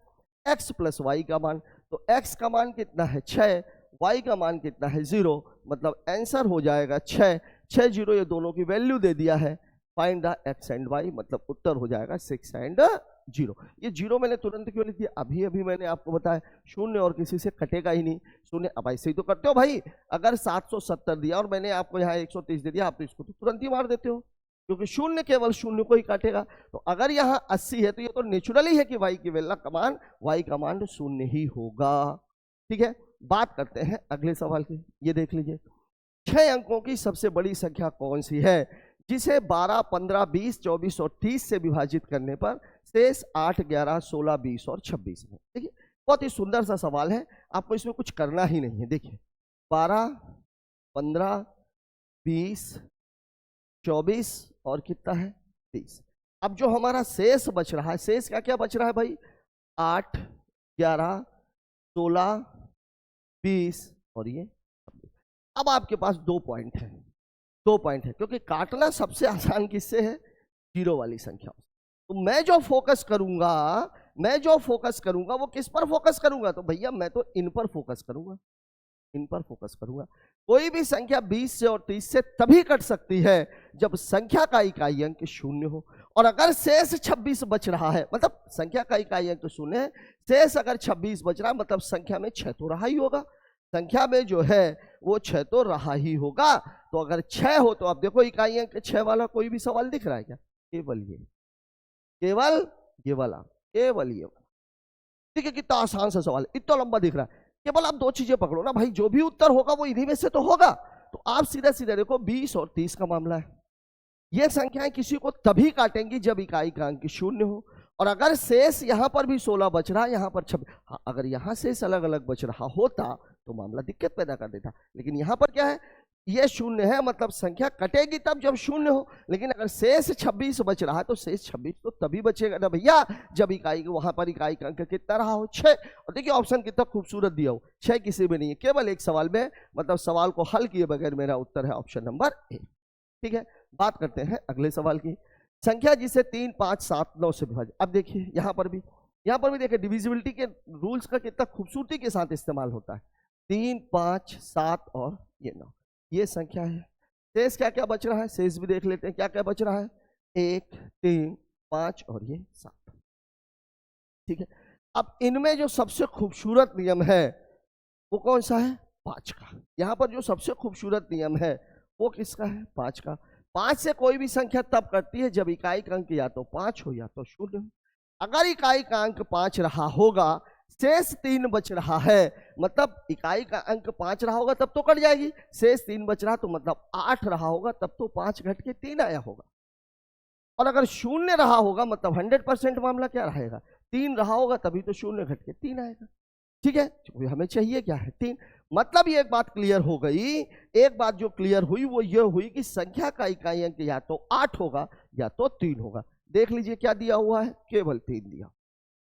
x प्लस वाई का मान। तो x का मान कितना है? 6, y का मान कितना है? 0। मतलब आंसर हो जाएगा 6 6 0। ये दोनों की वैल्यू दे दिया है। Find the x and y, मतलब उत्तर हो जाएगा 6 एंड 0। ये 0 मैंने तुरंत क्यों लिख दिया? अभी अभी मैंने आपको बताया शून्य और किसी से कटेगा ही नहीं। शून्य अब ऐसे ही तो करते हो भाई। अगर 770 दिया और मैंने आपको यहाँ 130 दे दिया, आप तो इसको तो तुरंत ही मार देते हो, क्योंकि शून्य केवल शून्य को ही काटेगा। तो अगर यहाँ 80 है तो ये तो नेचुरली है कि y की वैल्यू का मान, y का मान शून्य ही होगा। ठीक है, बात करते हैं अगले सवाल की। ये देख लीजिए, 6 अंकों की सबसे बड़ी संख्या कौन सी है जिसे 12, 15, 20, 24 और 30 से विभाजित करने पर शेष 8, 11, 16, 20 और 26 है। देखिए बहुत ही सुंदर सा सवाल है, आपको इसमें कुछ करना ही नहीं है। देखिए 12, 15, 20, 24 और कितना है? 30। अब जो हमारा शेष बच रहा है, शेष क्या क्या बच रहा है भाई? 8, 11, 16, 20 और ये 26। अब आपके पास 2 पॉइंट है, 2 पॉइंट है, क्योंकि काटना सबसे आसान किससे है? 0 वाली संख्या। तो मैं जो फोकस करूंगा वो किस पर फोकस करूंगा? तो भैया मैं तो इन पर फोकस करूंगा, इन पर फोकस करूंगा। कोई भी संख्या 20 से और 30 से तभी कट सकती है जब संख्या का इकाई अंक 0 हो। और अगर शेष 26 बच रहा है, मतलब संख्या का इकाई अंक 0 है, शेष अगर 26 बच रहा है, मतलब संख्या में 6 तो रहा ही होगा। संख्या में जो है वो 6 तो रहा ही होगा। तो अगर 6 हो तो अब देखो इकाई अंक 6 वाला कोई भी सवाल दिख रहा है क्या? केवल ये, केवल ये वाला, केवल ये वाला। ठीक है, कितना आसान सा सवाल, इतना लंबा दिख रहा है। केवल आप 2 चीजें पकड़ो ना भाई, जो भी उत्तर होगा वो इन्हीं में से तो होगा। तो आप सीधा सीधा देखो 20 और 30 का मामला है। ये संख्याएं किसी को तभी काटेंगी जब इकाई का अंक 0 हो। और अगर शेष यहां पर भी 16 बच रहा है, यहां पर 26, अगर यहां शेष अलग अलग बच रहा होता तो मामला दिक्कत पैदा कर देता। लेकिन यहां पर क्या है? ये 0 है, मतलब संख्या कटेगी तब जब 0 हो। लेकिन अगर शेष 26 बच रहा है तो शेष 26 तो तभी बचेगा ना भैया जब इकाई, वहां पर इकाई का अंक कितना रहा हो? 6। और देखिए ऑप्शन कितना खूबसूरत दिया हो, 6 किसी में नहीं है, केवल एक सवाल में। मतलब सवाल को हल किए बगैर मेरा उत्तर है ऑप्शन नंबर ए। ठीक है, बात करते हैं अगले सवाल की। संख्या जिसे 3, 5, 7, 9 से विभाजित। अब देखिए यहाँ पर भी देखिए डिविजिबिलिटी के रूल्स का कितना खूबसूरती के साथ इस्तेमाल होता है। 3, 5, 7 और ये 9, ये संख्या है। शेष क्या क्या बच रहा है, शेष भी देख लेते हैं क्या क्या बच रहा है, 1 3 5 और ये 7। ठीक है, अब इनमें जो सबसे खूबसूरत नियम है वो कौन सा है, 5 का। यहां पर जो सबसे खूबसूरत नियम है वो किसका है, 5 का। 5 से कोई भी संख्या तब कटती है जब इकाई का अंक या तो 5 हो या तो 0। अगर इकाई का अंक 5 रहा होगा, शेष 3 बच रहा है, मतलब इकाई का अंक 5 रहा होगा तब तो कट जाएगी, शेष 3 बच रहा तो मतलब 8 रहा होगा तब तो 5 घट के 3 आया होगा। और अगर 0 रहा होगा मतलब 100% मामला क्या रहेगा, 3 रहा होगा तभी तो 0 घट के 3 आएगा। ठीक है, हमें चाहिए क्या है, 3। मतलब ये एक बात क्लियर हो गई, एक बात जो क्लियर हुई वो ये हुई कि संख्या का इकाई अंक या तो 8 होगा या तो 3 होगा। देख लीजिए क्या दिया हुआ है, केवल 3 दिया,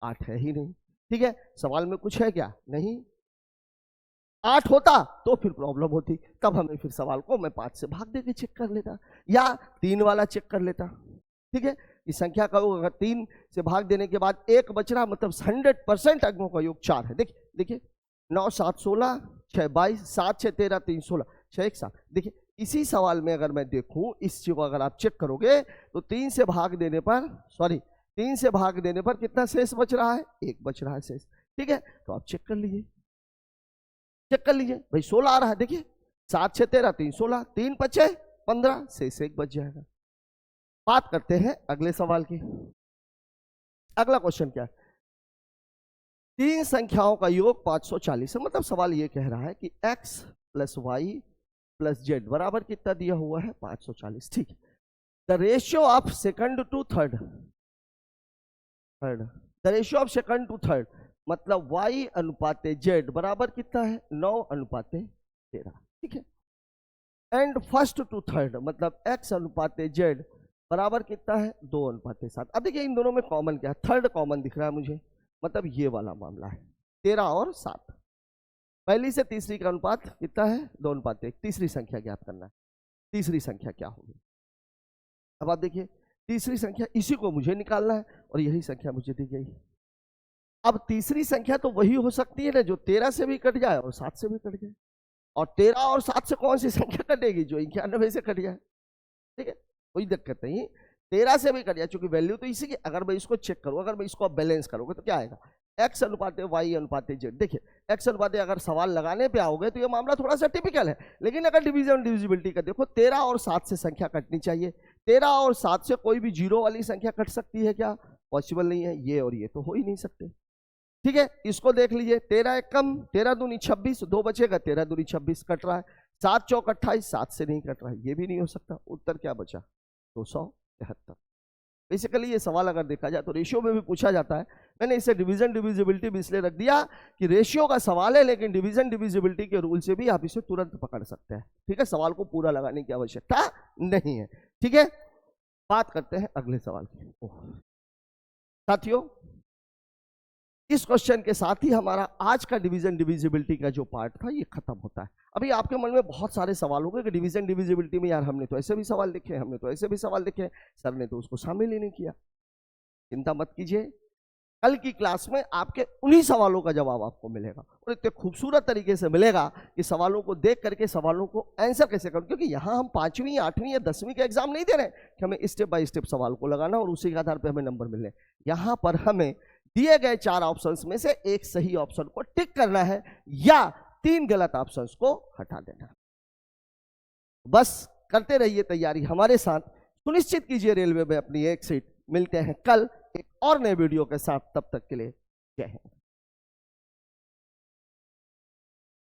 8 है ही नहीं। ठीक है, सवाल में कुछ है क्या, नहीं। 8 होता तो फिर प्रॉब्लम होती, तब हमें फिर सवाल को मैं 5 से भाग देके चेक कर लेता या 3 वाला चेक कर लेता। ठीक है, इस संख्या का योग अगर 3 से भाग देने के बाद 1 बच रहा मतलब 100% अंकों का योग 4 है। देखिए देखिए 9 7 16 6 22 7 6 13 3 16 6 1 7। देखिए इसी सवाल में अगर मैं देखूं, इस चीज को अगर आप चेक करोगे तो 3 से भाग देने पर 3 से भाग देने पर कितना शेष बच रहा है, 1 बच रहा है शेष। ठीक है, तो आप चेक कर लीजिए, चेक कर लीजिए भाई 16 आ रहा है। देखिए 7 6 13 3 16, 3 5 15, शेष 1 बच जाएगा। बात करते हैं अगले सवाल की। अगला क्वेश्चन क्या है, 3 संख्याओं का योग 540 है। मतलब सवाल ये कह रहा है कि x + y + z बराबर कितना दिया हुआ है, 540। ठीक है, the ratio of second to third, the ratio of second to third मतलब y अनुपाते z बराबर कितना है, 9 अनुपाते 13। ठीक है, एंड फर्स्ट टू थर्ड मतलब x अनुपाते z बराबर कितना है, 2 अनुपाते 7। अब देखिए इन दोनों में कॉमन क्या है, थर्ड कॉमन दिख रहा है मुझे, मतलब ये वाला मामला है 13 और 7। पहली से तीसरी का अनुपात कितना है, 2 अनुपाते 1। तीसरी संख्या ज्ञात करना है, तीसरी संख्या क्या होगी। अब आप देखिए तीसरी संख्या इसी को मुझे निकालना है और यही संख्या मुझे दी गई। अब तीसरी संख्या तो वही हो सकती है ना जो 13 से भी कट जाए और 7 से भी कट जाए, और 13 और 7 से कौन सी संख्या कटेगी, जो 91 से कट जाए। ठीक है, कोई दिक्कत नहीं, 13 से भी कट जाए क्योंकि वैल्यू तो इसी की। अगर मैं इसको चेक करूँ, अगर मैं इसको बैलेंस करूँगा तो क्या आएगा, x अनुपाते y अनुपाते z। देखिए x अनुपाते अगर सवाल लगाने पे आओगे तो ये मामला थोड़ा सा टिपिकल है, लेकिन अगर डिवीजन डिविजिबिलिटी का देखो 13 और 7 से संख्या कटनी चाहिए। 13 और 7 से कोई भी 0 वाली संख्या कट सकती है क्या, पॉसिबल नहीं है, ये और ये तो हो ही नहीं सकते। ठीक है, इसको देख लीजिए, 13 एक कम, 13 दूनी 26, 2 बचेगा, 13 दूनी 26 कट रहा है, 7 चौक 28, 7 से नहीं कट रहा है, ये भी नहीं हो सकता। उत्तर क्या बचा, 273। बेसिकली ये सवाल अगर देखा जाए तो रेशियो में भी पूछा जाता है। मैंने इसे डिवीजन डिविजिबिलिटी भी इसलिए रख दिया कि रेशियो का सवाल है, लेकिन डिवीजन डिविजिबिलिटी के रूल से भी आप इसे तुरंत पकड़ सकते हैं। ठीक है, सवाल को पूरा लगाने की आवश्यकता नहीं है। ठीक है, बात करते हैं अगले सवाल की। साथियों, इस क्वेश्चन के साथ ही हमारा आज का डिवीजन डिविजिबिलिटी का जो पार्ट था ये खत्म होता है। अभी आपके मन में बहुत सारे सवाल होंगे कि डिवीजन डिविजिबिलिटी में यार हमने तो ऐसे भी सवाल देखे, हमने तो ऐसे भी सवाल देखे, सर ने तो उसको शामिल ही नहीं किया। चिंता मत कीजिए, कल की क्लास में आपके उन्हीं सवालों का जवाब आपको मिलेगा, और इतने खूबसूरत तरीके से मिलेगा कि सवालों को देख करके सवालों को आंसर कैसे करूं। क्योंकि यहाँ हम 5वीं 8वीं या 10वीं का एग्जाम नहीं दे रहे कि हमें स्टेप बाय स्टेप सवाल को लगाना और उसी के आधार पर हमें नंबर मिलने। यहाँ पर हमें दिए गए 4 ऑप्शंस में से एक सही ऑप्शन को टिक करना है या 3 गलत ऑप्शंस को हटा देना। बस करते रहिए तैयारी हमारे साथ, सुनिश्चित कीजिए रेलवे में अपनी एक सीट। मिलते हैं कल एक और नए वीडियो के साथ, तब तक के लिए जय हिंद।